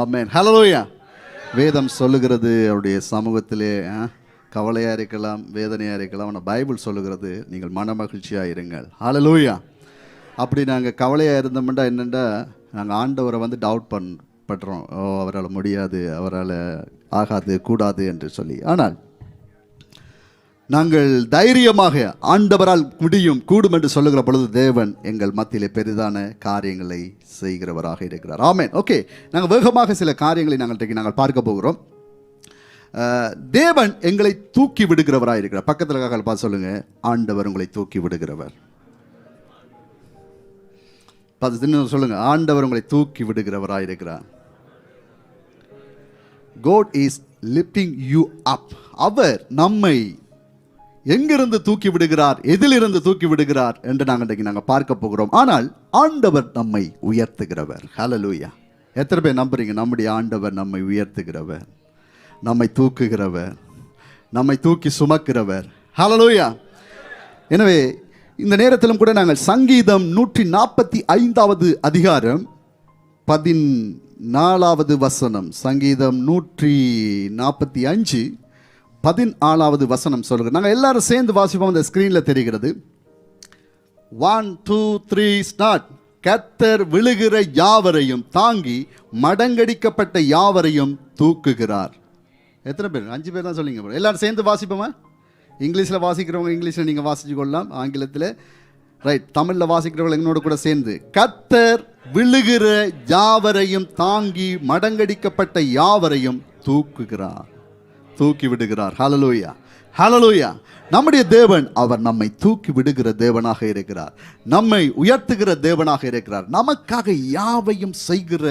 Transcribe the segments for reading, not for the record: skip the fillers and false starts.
ஆமென். ஹல்லேலூயா. வேதம் சொல்லுகிறது அவருடைய சமூகத்திலே கவலையாக இருக்கலாம், வேதனையாக இருக்கலாம், ஆனால் பைபிள் சொல்லுகிறது நீங்கள் மன மகிழ்ச்சியாக இருங்கள். ஹல்லேலூயா. அப்படி நாங்கள் கவலையாக இருந்தோம்னா என்னென்னா, நாங்கள் ஆண்டவரை வந்து டவுட் பண்றோம். அவரால் முடியாது, அவரால் ஆகாது, கூடாது என்று சொல்லி. ஆனால் நாங்கள் தைரியமாக ஆண்டவரால் முடியும், கூடும் என்று சொல்லுகிற பொழுது தேவன் எங்கள் மத்தியிலே பெரிதான காரியங்களை செய்கிறவராக இருக்கிறார். ஆமென். ஓகே, நாங்கள் வேகமாக சில காரியங்களை நாங்கள் பார்க்க போகிறோம். தேவன் எங்களை தூக்கி விடுகிறவராக இருக்கிறார். பக்கத்தில் பார்த்து சொல்லுங்க, ஆண்டவர் உங்களை தூக்கி விடுகிறவர். சொல்லுங்க, ஆண்டவர் உங்களை தூக்கி விடுகிறவராக இருக்கிறார். God is lifting you up. அவர் நம்மை எங்கிருந்து தூக்கி விடுகிறார், எதிலிருந்து தூக்கி விடுகிறார் என்று நாங்கள் பார்க்க போகிறோம். ஆனால் ஆண்டவர் நம்மை உயர்த்துகிறவர். ஹல்லேலூயா. எத்தனை பேர் நம்புறீங்க? நம்முடைய ஆண்டவர் நம்மை உயர்த்துகிறவர், நம்மை தூக்குகிறவர், நம்மை தூக்கி சுமக்கிறவர். ஹல்லேலூயா. எனவே இந்த நேரத்திலும் கூட நாங்கள் சங்கீதம் 145 அதிகாரம் 14வது வசனம், சங்கீதம் 145 14வது வசனம் சொல்லுங்க. நாங்கள் எல்லாரும் சேர்ந்து வாசிப்போம். அந்த ஸ்கிரீனில் தெரிகிறது. 1 2 3 ஸ்டார்ட். கர்த்தர் விழுகிற யாவரையும் தாங்கி மடங்கடிக்கப்பட்ட யாவரையும் தூக்குகிறார். எத்தனை பேர்? 5 பேர் தான் சொல்லிங்க. எல்லாரும் சேர்ந்து வாசிப்போமா? இங்கிலீஷில் வாசிக்கிறவங்க இங்கிலீஷில் நீங்கள் வாசிச்சு கொள்ளலாம், ஆங்கிலத்தில் ரைட். தமிழில் வாசிக்கிறவங்க என்னோட கூட சேர்ந்து, கர்த்தர் விழுகிற யாவரையும் தாங்கி மடங்கடிக்கப்பட்ட யாவரையும் தூக்குகிறார், தூக்கி விடுகிறார். ஹல்லேலூயா, ஹல்லேலூயா. நம்முடைய தேவன் அவர் நம்மை தூக்கி விடுகிற தேவனாக இருக்கிறார், நம்மை உயர்த்துகிற தேவனாக இருக்கிறார், நமக்காக யாவையும் செய்கிற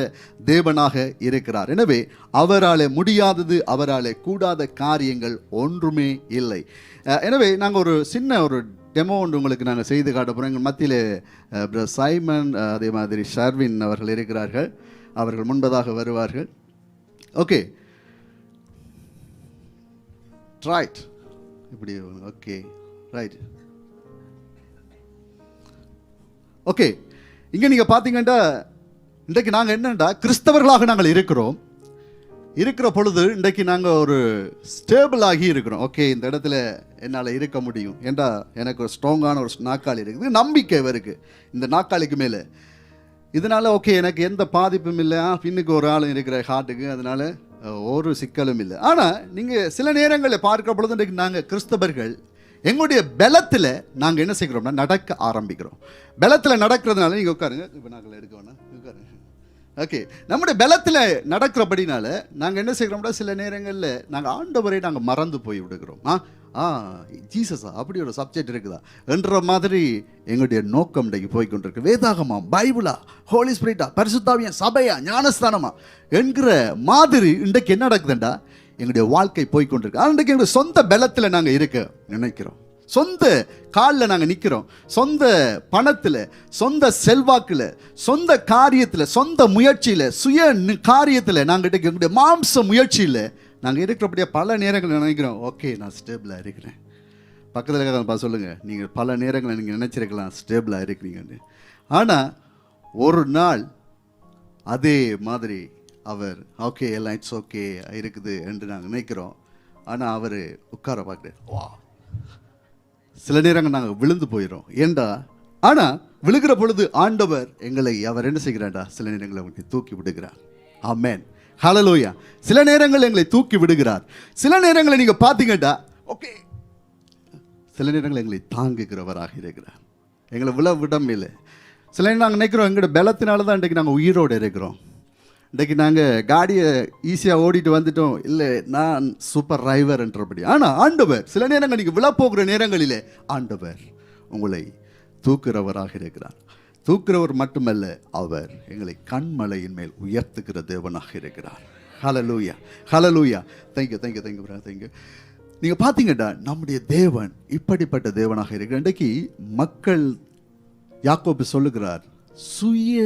தேவனாக இருக்கிறார். எனவே அவராலே முடியாதது, அவராலே கூடாத காரியங்கள் ஒன்றுமே இல்லை. எனவே நாங்கள் ஒரு சின்ன ஒரு டெமோ ஒன்று உங்களுக்கு நாங்கள் செய்து காட்ட போகிறோம். எங்கள் மத்தியில் சைமன், அதே மாதிரி ஷர்வின் அவர்கள் இருக்கிறார்கள். அவர்கள் முன்பதாக வருவார்கள். Okay, right. இப்படி ஓகே, ரைட். ஓகே, இங்கே நீங்கள் பார்த்தீங்கன்னா இன்றைக்கு நாங்கள் என்னென்னா கிறிஸ்தவர்களாக நாங்கள் இருக்கிற பொழுது இன்றைக்கு நாங்கள் ஒரு ஸ்டேபிள் ஆகி இருக்கிறோம். ஓகே, இந்த இடத்துல என்னால் இருக்க முடியும் ஏண்டா எனக்கு ஒரு ஸ்ட்ராங்கான ஒரு நாக்காளி இருக்குது, நம்பிக்கை இருக்குது இந்த நாக்காளிக்கு மேலே. இதனால் ஓகே, எனக்கு எந்த பாதிப்பும் இல்லை, பின்னுக்கு ஒரு ஆள் இருக்கிற ஹார்ட்டுக்கு, அதனால் ஒரு சிக்கலும் இல்லை. ஆனால் நீங்கள் சில நேரங்களில் பார்க்கிற பொழுது இன்றைக்கு நாங்கள் கிறிஸ்தவர்கள் எங்களுடைய பலத்தில் நாங்கள் என்ன செய்கிறோம்னா நடக்க ஆரம்பிக்கிறோம். பலத்தில் நடக்கிறதுனால நீங்கள் உட்காருங்க, இப்போ நாங்கள் எடுக்க வேணாம், உட்காருங்க. ஓகே, நம்முடைய பலத்தில் நடக்கிறபடினால நாங்கள் என்ன செய்கிறோம்னா சில நேரங்களில் நாங்கள் ஆண்டவரை நாங்கள் மறந்து போய் விடுகிறோம். ஜீசஸா அப்படி ஒரு சப்ஜெக்ட் இருக்குதா என்ற மாதிரி எங்களுடைய நோக்கம் இன்றைக்கு போய்கொண்டிருக்கு. வேதாகமா, பைபிளா, ஹோலி ஸ்பிரிட்டா, பரிசுத்தாவியா, சபையா, ஞானஸ்தானமா என்கிற மாதிரி இன்றைக்கு என்ன நடக்குதுண்டா எங்களுடைய வாழ்க்கை போய்கொண்டிருக்கு. ஆனால் இன்றைக்கு எங்களுடைய சொந்த பலத்தில் நாங்கள் இருக்க நினைக்கிறோம், சொந்த காலில் நாங்கள் நிற்கிறோம், சொந்த பணத்தில், சொந்த செல்வாக்கில், சொந்த காரியத்தில், சொந்த முயற்சியில், சுய காரியத்தில் நாங்கள் இன்றைக்கு எங்களுடைய மாம்ச முயற்சியில் நாங்கள் இருக்கிறபடியே பல நேரங்கள் நினைக்கிறோம், ஓகே நான் ஸ்டேபிளாக இருக்கிறேன். பக்கத்தில் இருக்கிற சொல்லுங்கள், நீங்கள் பல நேரங்களில் நீங்கள் நினச்சிருக்கலாம் ஸ்டேபிளாக இருக்கிறீங்கன்னு. ஆனால் ஒரு நாள் அதே மாதிரி அவர் ஓகே எல்லாம் இட்ஸ் ஓகே இருக்குது என்று நாங்கள் நினைக்கிறோம். ஆனால் அவர் உட்கார பார்க்குறேன், வா, சில நேரங்கள் நாங்கள் விழுந்து போயிடும். ஏண்டா, ஆனால் விழுகிற பொழுது ஆண்டவர் எங்களை அவர் என்ன செய்கிறாண்டா சில நேரங்களை அவங்களுக்கு தூக்கி விடுகிறார். ஆமென், ஹல்லேலூயா. சில நேரங்கள் எங்களை தூக்கி விடுகிறார். சில நேரங்களை நீங்கள் பார்த்தீங்கடா ஓகே, சில நேரங்கள் எங்களை தாங்குகிறவராக இருக்கிறார், எங்களை விடம் இல்லை. சில நேரம் நாங்கள் நினைக்கிறோம் எங்களோட பலத்தினால தான் இன்றைக்கு நாங்கள் உயிரோடு இருக்கிறோம், இன்றைக்கு நாங்கள் காடியை ஈஸியாக ஓடிட்டு வந்துட்டோம், இல்லை நான் சூப்பர் டிரைவர் என்றபடி. ஆனால் ஆண்டவர் சில நேரங்கள் நீங்கள் விழப்போகிற நேரங்களிலே ஆண்டவர் உங்களை தூக்குறவராக இருக்கிறார். தூக்குறவர் மட்டுமல்ல, அவர் எங்களை கண்மலையின் மேல் உயர்த்துகிற தேவனாக இருக்கிறார். Hallelujah, hallelujah. Thank you thank you thank you thank you. நீங்கள் பார்த்தீங்கன்னா நம்முடைய தேவன் இப்படிப்பட்ட தேவனாக இருக்கிறார். இன்றைக்கு மக்கள், யாக்கோபு சொல்லுகிறார், சுய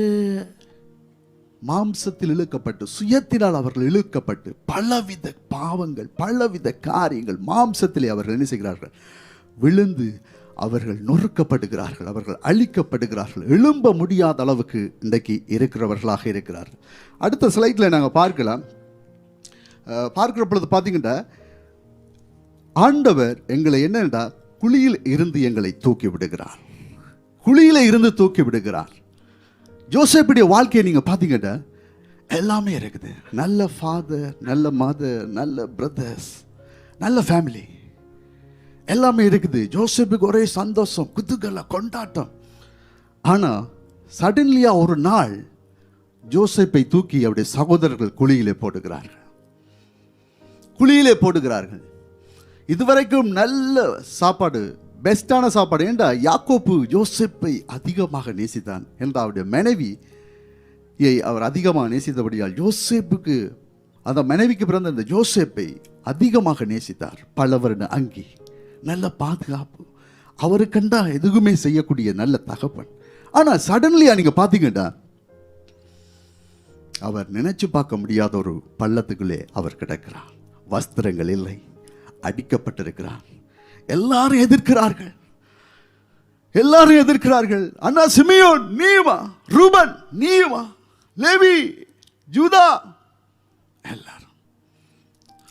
மாம்சத்தில் இழுக்கப்பட்டு, சுயத்தினால் அவர்கள் இழுக்கப்பட்டு பலவித பாவங்கள், பலவித காரியங்கள் மாம்சத்திலே அவர்கள் என்ன செய்கிறார்கள், விழுந்து அவர்கள் நொறுக்கப்படுகிறார்கள், அவர்கள் அழிக்கப்படுகிறார்கள், எழும்ப முடியாத அளவுக்கு இன்றைக்கு இருக்கிறவர்களாக இருக்கிறார்கள். அடுத்த ஸ்லைடில் நாங்கள் பார்க்கிற பொழுது பார்த்தீங்கன்னா, ஆண்டவர் எங்களை என்னென்னா குழியில் இருந்து எங்களை தூக்கி விடுகிறார், குழியில் இருந்து தூக்கி விடுகிறார். ஜோசேப்புடைய வாழ்க்கையை நீங்கள் பார்த்தீங்கன்னா எல்லாமே இருக்குது. நல்ல ஃபாதர், நல்ல மதர், நல்ல பிரதர்ஸ், நல்ல ஃபேமிலி, எல்லாமே இருக்குது. ஜோசப்புக்கு ஒரே சந்தோஷம், குதூகல, கொண்டாட்டம். ஆனால் சடன்லியாக ஒரு நாள் ஜோசப்பை தூக்கி அவருடைய சகோதரர்கள் குழியிலே போடுகிறார்கள். இதுவரைக்கும் நல்ல சாப்பாடு, பெஸ்டான சாப்பாடு. ஏண்டா யாக்கோப்பு ஜோசப்பை அதிகமாக நேசித்தான் என்ற அவருடைய மனைவி அவர் அதிகமாக நேசித்தபடியால் ஜோசப்புக்கு, அந்த மனைவிக்கு பிறந்த அந்த ஜோசப்பை அதிகமாக நேசித்தார். பலவர்ண அங்கி, நல்ல பாதுகாப்பு, அவருக்கண்டா எதுவுமே செய்யக்கூடிய நல்ல தகப்பன். ஆனால் சடன்லியா நீங்க பார்த்தீங்கன்னா அவர் நினைச்சு பார்க்க முடியாத ஒரு பள்ளத்துக்குள்ளே அவர் கிடக்கிறார். வஸ்திரங்கள் இல்லை, அடிக்கப்பட்டிருக்கிறார். எல்லாரும் எதிர்க்கிறார்கள். அண்ணா சிமியோன் நீவா, ரூபன் நீவா, லேவி, ஜூதா, எல்லாரும்.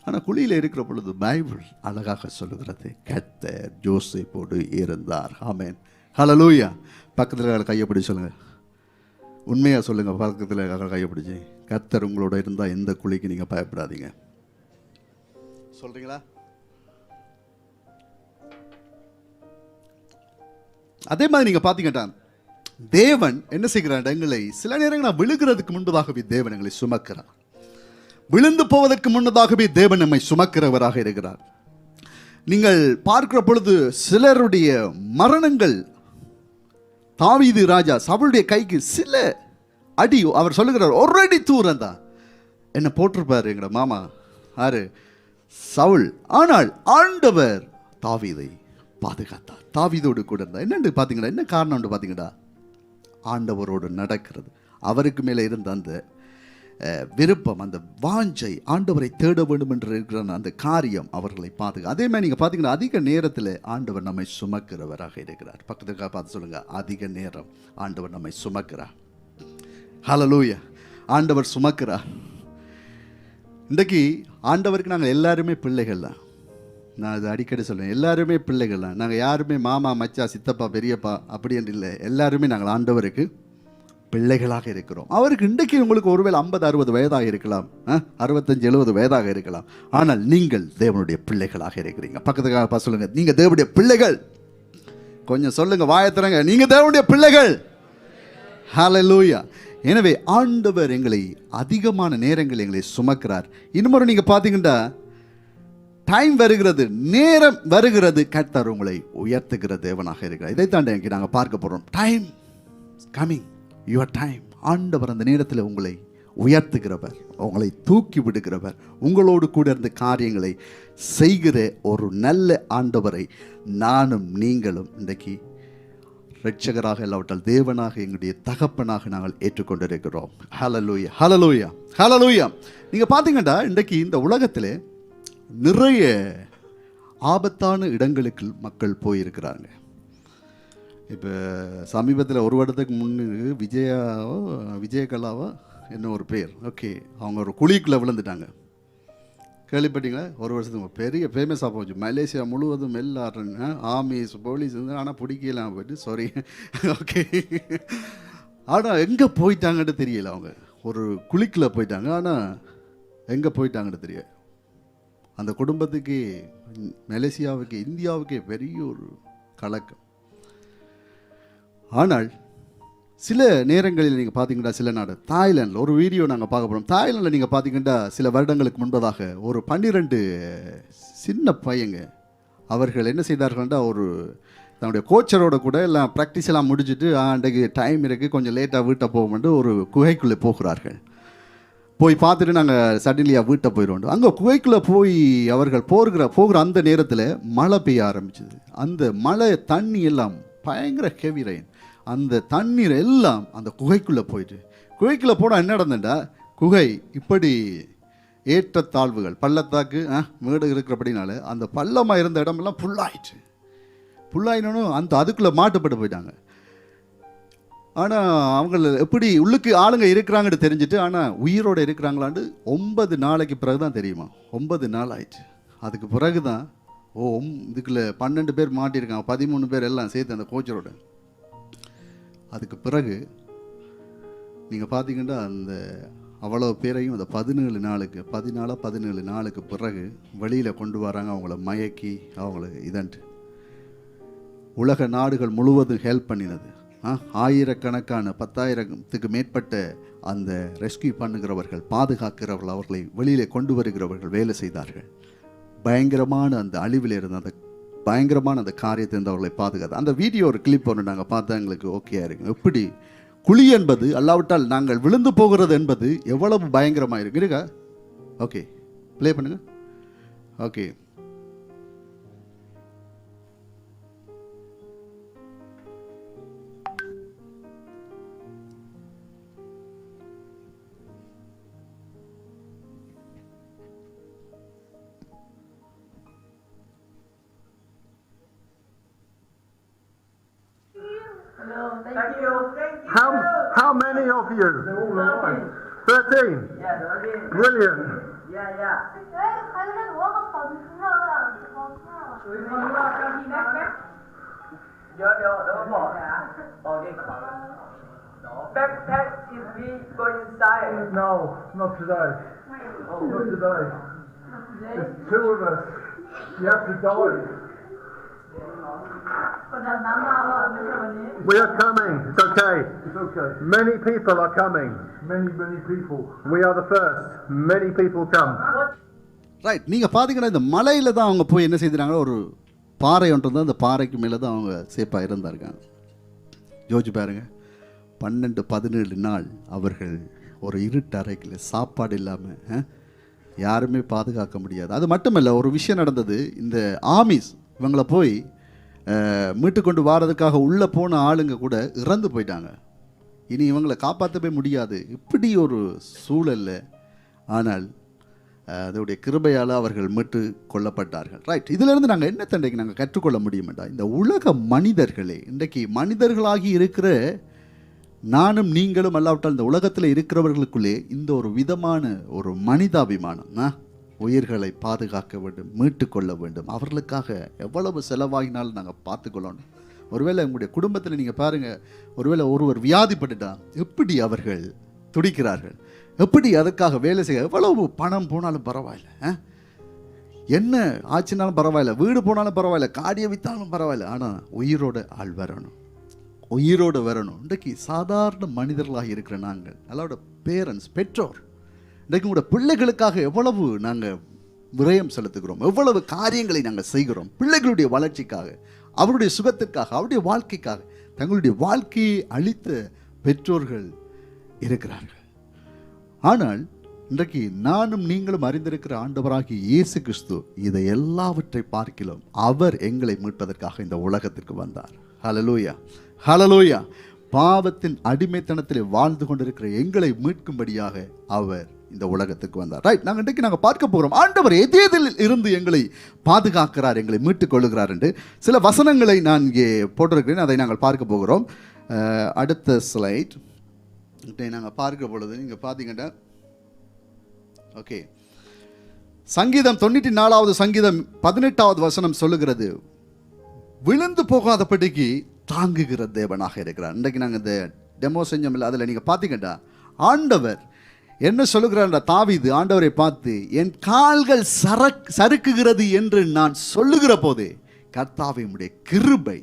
ஆனால் குழியில் இருக்கிற பொழுது பைபிள் அழகாக சொல்லுகிறது, கர்த்தர் ஜோசேப்போடு இருந்தார். ஆமென், ஹல்லேலூயா. பக்கத்தில் கையை பிடிச்சு சொல்லுங்க, உண்மையாக சொல்லுங்க. பக்கத்தில் கையை பிடிச்சி, கர்த்தர் உங்களோட இருந்தால் எந்த குழிக்கு நீங்கள் பயப்படாதீங்க. சொல்றீங்களா? அதே மாதிரி நீங்க பாத்தீங்கன்னா தேவன் என்ன செய்கிறார், எங்களை சில நேரங்கள் விழுகிறதுக்கு முன்பதாகவே தேவன் எங்களை சுமக்கிறார். விழுந்து போவதற்கு முன்னதாகவே தேவன் நம்மை சுமக்கிறவராக இருக்கிறார். நீங்கள் பார்க்கிற பொழுது சிலருடைய மரணங்கள், தாவீது ராஜா சவுளுடைய கைக்கு சில அடி, அவர் சொல்லுகிறார் ஒரு அடி தூரம் தான் என்ன போட்டிருப்பார் எங்களோட மாமா ஆறு சவுல். ஆனால் ஆண்டவர் தாவீதை பாதுகாத்தார், தாவீதோடு கூட இருந்தார். என்னன்னு பார்த்தீங்கன்னா, என்ன காரணம் பார்த்தீங்கன்னா, ஆண்டவரோடு நடக்கிறது, அவருக்கு மேலே இருந்த அந்த விருப்பம், அந்த வாஞ்சை, ஆண்டவரை தேட வேண்டும் என்று இருக்கிற அந்த காரியம் அவர்களை பாதுகா. அதே மாதிரி நீங்கள் பார்த்தீங்கன்னா அதிக நேரத்தில் ஆண்டவர் நம்மை சுமக்கிறவராக இருக்கிறார். பக்கத்துக்காக பார்த்து சொல்லுங்க, அதிக நேரம் ஆண்டவர் நம்மை சுமக்கிறார். ஹல்லேலூயா, ஆண்டவர் சுமக்கிறார். இன்றைக்கு ஆண்டவருக்கு நாங்கள் எல்லாருமே பிள்ளைகள் தான். நான் அது அடிக்கடி சொல்லுவேன், எல்லாருமே பிள்ளைகள் தான். நாங்கள் யாருமே மாமா, மச்சா, சித்தப்பா, பெரியப்பா அப்படி என்று இல்லை. எல்லாருமே நாங்கள் ஆண்டவருக்கு பிள்ளைகளாக இருக்கிறோம். அவருக்கு இன்றைக்கு உங்களுக்கு ஒருவேளை 50-60 வயதாக இருக்கலாம், 65-70 வயதாக இருக்கலாம். ஆனால் நீங்கள் தேவனுடைய பிள்ளைகளாக இருக்கிறீங்க. பக்கத்துக்காக சொல்லுங்க, நீங்கள் தேவனுடைய பிள்ளைகள். கொஞ்சம் சொல்லுங்க, வாயத்திறங்க, நீங்கள் தேவனுடைய பிள்ளைகள். ஹல்லேலூயா. எனவே ஆண்டவர் எங்களை அதிகமான நேரங்கள் எங்களை சுமக்கிறார். இன்னொரு நீங்க பார்த்தீங்கன்னா, டைம் வருகிறது, நேரம் வருகிறது, கர்த்தர் உங்களை உயர்த்துகிற தேவனாக இருக்கிறார். இதைத்தான் இங்கே நாங்கள் பார்க்க போகிறோம். Time coming, your time. ஆண்டவர் அந்த நேரத்தில் உங்களை உயர்த்துகிறவர், உங்களை தூக்கி விடுகிறவர், உங்களோடு கூட இருந்த காரியங்களை செய்கிற ஒரு நல்ல ஆண்டவரை நானும் நீங்களும் இன்றைக்கு ரட்சகராக இல்லாவிட்டால் தேவனாக, எங்களுடைய தகப்பனாக நாங்கள் ஏற்றுக்கொண்டிருக்கிறோம். ஹல்லேலூயா, ஹல்லேலூயா, ஹல்லேலூயா. நீங்கள் பார்த்தீங்கன்னா இன்றைக்கு இந்த உலகத்தில் நிறைய ஆபத்தான இடங்களுக்கு மக்கள் போயிருக்கிறாங்க. இப்போ சமீபத்தில் ஒரு வருடத்துக்கு முன்னு விஜயகலாவா என்ன ஒரு பேர், ஓகே, அவங்க ஒரு குழிக்குள்ளே விழுந்துட்டாங்க. கேள்விப்பட்டீங்களா? ஒரு வருஷத்துக்கு பெரிய ஃபேமஸாக போச்சு. மலேசியா முழுவதும் எல்லாரும் ஆர்மிஸ், போலீஸ் வந்து, ஆனால் பிடிக்கலாம் போயிட்டு, சாரி, ஓகே. ஆனால் எங்கே போயிட்டாங்கன்னு தெரியல. அவங்க ஒரு குழிக்குள்ளே போயிட்டாங்க, ஆனால் எங்கே போயிட்டாங்கன்னு தெரியல. அந்த குடும்பத்துக்கு, மலேசியாவுக்கு, இந்தியாவுக்கே பெரிய ஒரு கலக்கம். ஆனால் சில நேரங்களில் நீங்கள் பார்த்தீங்கன்னா, சில நாடு, தாய்லாண்டில் ஒரு வீடியோ நாங்கள் பார்க்க போகிறோம். தாய்லாண்டில் நீங்கள் பார்த்தீங்கன்னா சில வருடங்களுக்கு முன்பதாக ஒரு 12 சின்ன பையங்க அவர்கள் என்ன செய்தார்கள்னா, ஒரு தன்னுடைய கோச்சரோட கூட எல்லாம் ப்ராக்டிஸ் எல்லாம் முடிச்சுட்டு, அன்றைக்கு டைம் இருக்குது, கொஞ்சம் லேட்டாக வீட்டை போகும்போது ஒரு குகைக்குள்ளே போகிறார்கள். போய் பார்த்துட்டு நாங்கள் சடன்லியாக வீட்டை போயிடுவோம். அங்கே குகைக்குள்ளே போய் அவர்கள் போகிற அந்த நேரத்தில் மழை பெய்ய ஆரம்பிச்சிது. அந்த மழை தண்ணி எல்லாம் பயங்கர ஹெவி ரெயின், அந்த தண்ணீர் எல்லாம் அந்த குகைக்குள்ளே போயிட்டு, குகைக்குள்ளே போனால் என்ன நடந்துட்டா, குகை இப்படி ஏற்றத்தாழ்வுகள், பள்ளத்தாக்கு மேடு இருக்கிறபடினால அந்த பள்ளமாக இருந்த இடமெல்லாம் ஃபுல்லாகிட்டு புல்லாயினும் அந்த அதுக்குள்ளே மாட்டுப்பட்டு போயிட்டாங்க. ஆனால் அவங்கள எப்படி உள்ளுக்கு ஆளுங்க இருக்கிறாங்கன்னு தெரிஞ்சுட்டு, ஆனால் உயிரோடு இருக்கிறாங்களான்னு 9 நாளைக்கு பிறகு தான் தெரியுமா. 9 நாள் ஆயிடுச்சு. அதுக்கு பிறகு தான் இதுக்குள்ள 12 பேர் மாட்டியிருக்காங்க, 13 பேர் எல்லாம் சேர்த்து அந்த கோச்சரோட. அதுக்கு பிறகு நீங்கள் பார்த்தீங்கன்னா அந்த அவ்வளோ பேரையும் அந்த 17 நாளுக்கு பிறகு வெளியில் கொண்டு வராங்க. அவங்கள மயக்கி அவங்களுக்கு இதன்ட்டு உலக நாடுகள் முழுவதும் ஹெல்ப் பண்ணினது. ஆயிரக்கணக்கான 10,000த்துக்கு மேற்பட்ட அந்த ரெஸ்கியூ பண்ணுகிறவர்கள், பாதுகாக்கிறவர்கள், அவர்களை வெளியிலே கொண்டு வருகிறவர்கள் வேலை செய்தார்கள். பயங்கரமான அந்த அழிவில் இருந்த அந்த பயங்கரமான அந்த காரியத்தை இருந்து அவர்களை பாதுகாத்து அந்த வீடியோ ஒரு கிளிப் ஒன்று நாங்கள் பார்த்தா எங்களுக்கு ஓகேயா இருக்கும். எப்படி குழி என்பது அல்லாவிட்டால் நாங்கள் விழுந்து போகிறது என்பது எவ்வளவு பயங்கரமாக இருக்கு இருக்கா. ஓகே, ப்ளே பண்ணுங்க. Okay, Thank you. How many of you? 13. Yeah, 13. Brilliant. Yeah. Đỡ bỏ hả? Bỏ đi. Backpack is we go inside. No, not today. Not today. There's 2 of us. You have to die. We are coming. It's okay. It's okay. Many people are coming. Many people. We are the first. Many people come. Right. நீங்கள் பார்த்தீங்கன்னா இந்த மலையில் தான் அவங்க போய் என்ன செய்தாங்க, ஒரு பாறை ஒன்று தான், அந்த பாறைக்கு மேலே தான் அவங்க சேஃபாக இருந்தாங்க. யோசிச்சு பாருங்க, 12-17 நாள் அவர்கள் ஒரு இருட்டு அறைக்குள்ள சாப்பாடு இல்லாமல் யாருமே பாதுகாக்க முடியாது. அது மட்டுமல்ல, ஒரு விஷயம் நடந்தது. இந்த ஆமிஸ் இவங்களை போய் மீட்டு கொண்டு வாரதுக்காக உள்ளே போன ஆளுங்க கூட இறந்து போயிட்டாங்க. இனி இவங்களை காப்பாற்றவே முடியாது. இப்படி ஒரு சூழல்ல ஆனால் அதோடைய கிருபையால் அவர்கள் மீட்டு கொள்ளப்பட்டார்கள். ரைட். இதிலிருந்து நாங்கள் என்ன தண்டைக்கு நாங்கள் கற்றுக்கொள்ள முடியுமெண்டா, இந்த உலக மனிதர்களே, இன்றைக்கு மனிதர்களாகி இருக்கிற நானும் நீங்களும் அல்லாவிட்டால் இந்த உலகத்தில் இருக்கிறவர்களுக்குள்ளே இந்த ஒரு விதமான ஒரு மனிதாபிமானம், உயிர்களை பாதுகாக்க வேண்டும், மீட்டு கொள்ள வேண்டும். அவர்களுக்காக எவ்வளவு செலவாகினாலும் நாங்கள் பார்த்துக்கொள்ளணும். ஒருவேளை உங்களுடைய குடும்பத்தில் நீங்கள் பாருங்கள், ஒருவேளை ஒருவர் வியாதிப்பட்டுட்டா எப்படி அவர்கள் துடிக்கிறார்கள், எப்படி அதற்காக வேலை செய்ய, எவ்வளவு பணம் போனாலும் பரவாயில்ல, என்ன ஆச்சுனாலும் பரவாயில்ல, வீடு போனாலும் பரவாயில்ல, காடியை விற்றாலும் பரவாயில்ல, ஆனால் உயிரோடு ஆள் வரணும், உயிரோடு வரணும். இன்றைக்கு சாதாரண மனிதர்களாக இருக்கிற நாங்கள், அதோட பேரண்ட்ஸ், பெற்றோர், இன்றைக்கு உங்களோட பிள்ளைகளுக்காக எவ்வளவு நாங்கள் விரயம் செலுத்துகிறோம், எவ்வளவு காரியங்களை நாங்கள் செய்கிறோம். பிள்ளைகளுடைய வளர்ச்சிக்காக, அவருடைய சுகத்திற்காக, அவருடைய வாழ்க்கைக்காக தங்களுடைய வாழ்க்கையை அளித்த பெற்றோர்கள் இருக்கிறார்கள். ஆனால் இன்றைக்கு நானும் நீங்களும் அறிந்திருக்கிற ஆண்டவராகிய இயேசு கிறிஸ்து இதை எல்லாவற்றை பார்க்கிறோம். அவர் எங்களை மீட்பதற்காக இந்த உலகத்திற்கு வந்தார். ஹல்லேலூயா, ஹல்லேலூயா. பாவத்தின் அடிமைத்தனத்தில் வாழ்ந்து கொண்டிருக்கிற எங்களை மீட்கும்படியாக அவர் இந்த உலகத்துக்கு வந்தார். ரைட். நாங்கள் பார்க்க போகிறோம், ஆண்டவர் எதில் இருந்து எங்களை பாதுகாக்கிறார், எங்களை மீட்டுக் கொள்ளுகிறார் என்று சில வசனங்களை நான் இங்கே போட்டிருக்கிறேன். அதை நாங்கள் பார்க்க போகிறோம். அடுத்த ஸ்லைட் நாங்கள் பார்க்க பொழுது நீங்கள் பார்த்தீங்கன்னா, ஓகே, சங்கீதம் 94வது சங்கீதம் 18வது வசனம் சொல்லுகிறது, விழுந்து போகாதபடிக்கு தாங்குகிற தேவனாக இருக்கிறார். இன்றைக்கு நாங்கள் இந்த டெமோ செஞ்சோம் இல்லை, அதில் நீங்கள் பார்த்தீங்கன்னா ஆண்டவர் என்ன சொல்லுகிறார், தாவீது ஆண்டவரை பார்த்து, என் கால்கள் சறுக்குகிறது என்று நான் சொல்லுகிற போதே கர்த்தாவே உம்முடைய கிருபை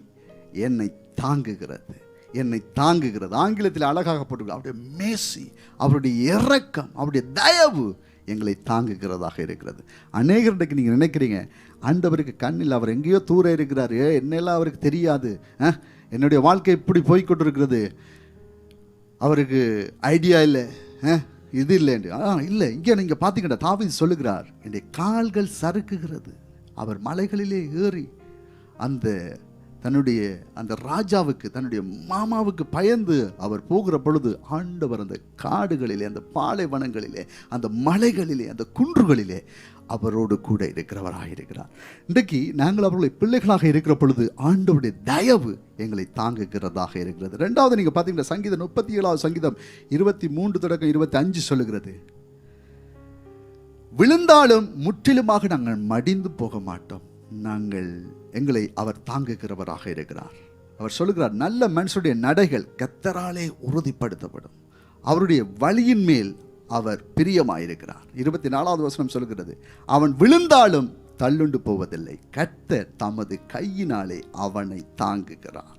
என்னை தாங்குகிறது, என்னை தாங்குகிறது. ஆங்கிலத்தில் அழகாக போட்டுக்கிறார், அவருடைய மேசி, அவருடைய இரக்கம், அவருடைய தயவு எங்களை தாங்குகிறதாக இருக்கிறது. அநேகர் இன்றைக்கு நீங்கள் நினைக்கிறீங்க, ஆண்டவருக்கு கண்ணில், அவர் எங்கேயோ தூர இருக்கிறார், என்னெல்லாம் அவருக்கு தெரியாது, என்னுடைய வாழ்க்கை இப்படி போய்கொண்டிருக்கிறது, அவருக்கு ஐடியா இல்லை, இது இல்லை என்று. இல்லை, இங்கே நீங்கள் பார்த்தீங்கன்னா தாவீது சொல்லுகிறார், என்னுடைய கால்கள் சறுக்குகிறது. அவர் மலைகளிலே ஏறி அந்த தன்னுடைய அந்த ராஜாவுக்கு, தன்னுடைய மாமாவுக்கு பயந்து அவர் போகிற பொழுது ஆண்டவர் அந்த காடுகளிலே, அந்த பாலைவனங்களிலே, அந்த மலைகளிலே, அந்த குன்றுகளிலே அவரோடு கூட இருக்கிறவராக இருக்கிறார். இன்றைக்கு நாங்கள் அவர்களை பிள்ளைகளாக இருக்கிற பொழுது ஆண்டவருடைய தயவு எங்களை தாங்குகிறதாக இருக்கிறது. ரெண்டாவது நீங்க பார்த்தீங்கன்னா சங்கீதம் 37 சங்கீதம் 23 தொடக்கம் 25 சொல்லுகிறது, விழுந்தாலும் முற்றிலுமாக நாங்கள் மடிந்து போக மாட்டோம், எங்களை அவர் தாங்குகிறவராக இருக்கிறார். அவர் சொல்லுகிறார், நல்ல மனுஷனுடைய நடைகள் கர்த்தராலே உறுதிப்படுத்தப்படும், அவருடைய வழியின் மேல் அவர் பிரியமாயிருக்கிறார். 24வது வசனம் சொல்லுகிறது, அவன் விழுந்தாலும் தள்ளுண்டு போவதில்லை, கர்த்தர் தமது கையினாலே அவனை தாங்குகிறார்.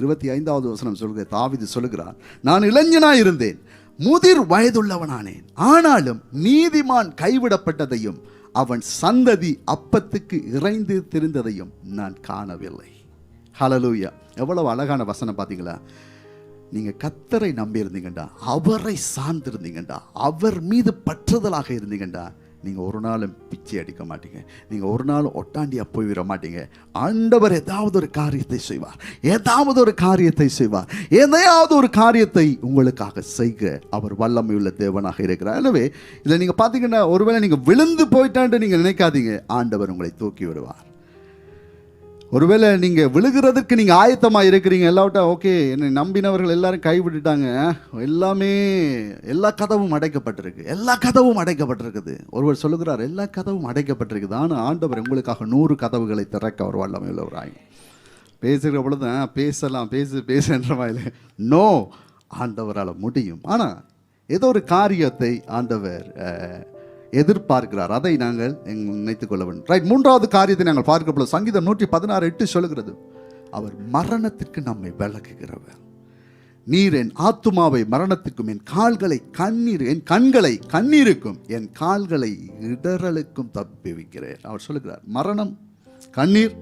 25வது வசனம் சொல்லுகிற தாவீது சொல்லுகிறார், நான் இளைஞனாய் இருந்தேன், முதிர் வயதுள்ளவனானேன், ஆனாலும் நீதிமான் கைவிடப்பட்டதையும் அவன் சந்ததி அப்பத்துக்கு இறைந்து திரிந்ததையும் நான் காணவில்லை. ஹல்லேலூயா! எவ்வளவு அழகான வசனம் பார்த்தீங்களா? நீங்கள் கர்த்தரை நம்பி இருந்தீங்கண்டா, அவரை சார்ந்திருந்தீங்கண்டா, அவர் மீது பற்றுதலாக இருந்தீங்கண்டா, நீங்கள் ஒரு நாளும் பிச்சை அடிக்க மாட்டீங்க, நீங்கள் ஒரு நாளும் ஒட்டாண்டியாக போய்விட மாட்டீங்க. ஆண்டவர் ஏதாவது ஒரு காரியத்தை செய்வார், ஏதாவது ஒரு காரியத்தை செய்வார், எதையாவது ஒரு காரியத்தை உங்களுக்காக செய்க அவர் வல்லமையுள்ள தேவனாக இருக்கிறார். எனவே இதில் நீங்கள் பார்த்தீங்கன்னா, ஒருவேளை நீங்கள் விழுந்து போயிட்டான்ட்டு நீங்கள் நினைக்காதீங்க, ஆண்டவர் உங்களை தூக்கி விடுவார். ஒருவேளை நீங்கள் விழுகிறதுக்கு நீங்கள் ஆயத்தமாக இருக்கிறீங்க, எல்லாவட்டும் ஓகே, என்னை நம்பினவர்கள் எல்லாரும் கைவிட்டுட்டாங்க, எல்லா கதவும் அடைக்கப்பட்டிருக்கு, எல்லா கதவும் அடைக்கப்பட்டிருக்குது. ஒருவர் சொல்லுகிறார், எல்லா கதவும் அடைக்கப்பட்டிருக்குது, ஆனால் ஆண்டவர் உங்களுக்காக 100 கதவுகளை திறக்க அவர் வல்லமை உள்ளவராய். பேசுகிற பொழுது பேசலாம், பேசுன்ற மாதிரி நோ, ஆண்டவரால் முடியும். ஆனால் ஏதோ ஒரு காரியத்தை ஆண்டவர் எதிர்பார்க்கிறார், அதை நாங்கள் நினைத்துக் கொள்ள வேண்டும். ரைட், மூன்றாவது காரியத்தை நாங்கள் பார்க்கப்போது சங்கீதம் 116:8 சொல்லுகிறது, அவர் மரணத்திற்கு நம்மை விலக்குகிறவர். நீர் என் ஆத்துமாவை மரணத்துக்கும், என் கண்களை கண்ணீருக்கும், என் கால்களை இடறலுக்கும் தப்புவிக்கிறேன். அவர் சொல்லுகிறார், மரணம், கண்ணீர்,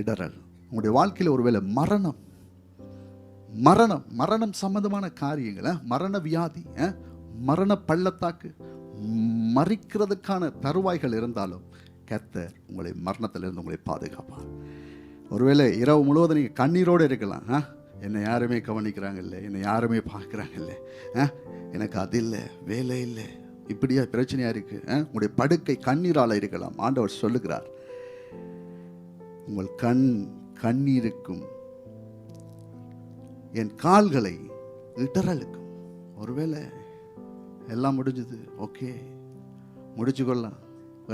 இடறல். உங்களுடைய வாழ்க்கையில் ஒருவேளை மரணம் சம்பந்தமான காரியங்கள், மரண வியாதி, மரண பள்ளத்தாக்கு, மறிக்கிறதுக்கான தருவாய்கள் இருந்தாலும் கர்த்தர் உங்களை மரணத்திலிருந்து உங்களை பாதுகாப்பார். ஒருவேளை இரவு முழுவதும் நீங்கள் கண்ணீரோடு இருக்கலாம், என்னை யாருமே கவனிக்கிறாங்க இல்லை, என்னை யாருமே பார்க்குறாங்க இல்லை, எனக்கு அது இல்லை, வேலை இல்லை, இப்படியா பிரச்சனையாக இருக்குது, உங்களுடைய படுக்கை கண்ணீரால் இருக்கலாம். ஆண்டவர் சொல்லுகிறார், உங்கள் கண்ணீருக்கும் என் கால்களை இடறலுக்கும். ஒருவேளை எல்லாம் முடிஞ்சது, ஓகே, முடிச்சு கொள்ளலாம்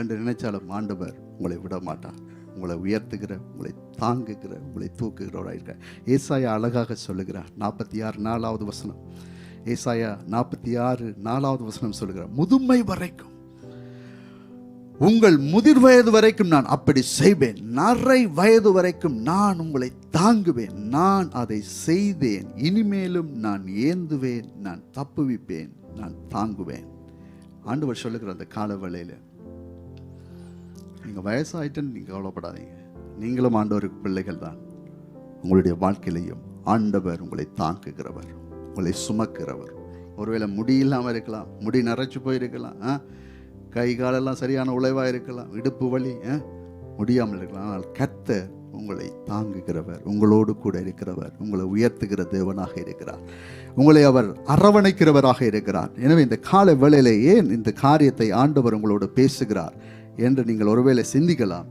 என்று நினைச்சாலும் ஆண்டவர் உங்களை விட மாட்டார். உங்களை உயர்த்துகிற, உங்களை தாங்குகிற, உங்களை தூக்குகிறவராயிருக்க. ஏசாயா அழகாக சொல்லுகிறார், 46:4 வசனம். ஏசாயா 46:4 வசனம் சொல்லுகிறார், முதுமை வரைக்கும், உங்கள் முதிர் வயது வரைக்கும் நான் அப்படி செய்வேன், நரை வயது வரைக்கும் நான் உங்களை தாங்குவேன், நான் அதை செய்தேன், இனிமேலும் நான் ஏந்துவேன், நான் தப்புவிப்பேன், நான் தாங்குவேன். ஆண்டவர் சொல்லுகிற அந்த கால வேளையில் நீங்கள் வயசாயிட்டுன்னு நீங்கள் கவலைப்படாதீங்க, நீங்களும் ஆண்டவருக்கு பிள்ளைகள் தான். உங்களுடைய வாழ்க்கையிலையும் ஆண்டவர் உங்களை தாங்குகிறவர், உங்களை சுமக்கிறவர். ஒருவேளை முடி இல்லாமல் இருக்கலாம், முடி நரைச்சு போயிருக்கலாம், கை காலெல்லாம் சரியான உழைவாக இருக்கலாம், இடுப்பு வலி முடியாமல் இருக்கலாம், ஆனால் கர்த்தர் உங்களை தாங்குகிறவர், உங்களோடு கூட இருக்கிறவர், உங்களை உயர்த்துகிற தேவனாக இருக்கிறார், உங்களை அவர் அரவணைக்கிறவராக இருக்கிறார். எனவே இந்த கால வேளையிலே ஏன் இந்த காரியத்தை ஆண்டவர் உங்களோடு பேசுகிறார் என்று நீங்கள் ஒருவேளை சிந்திக்கலாம்.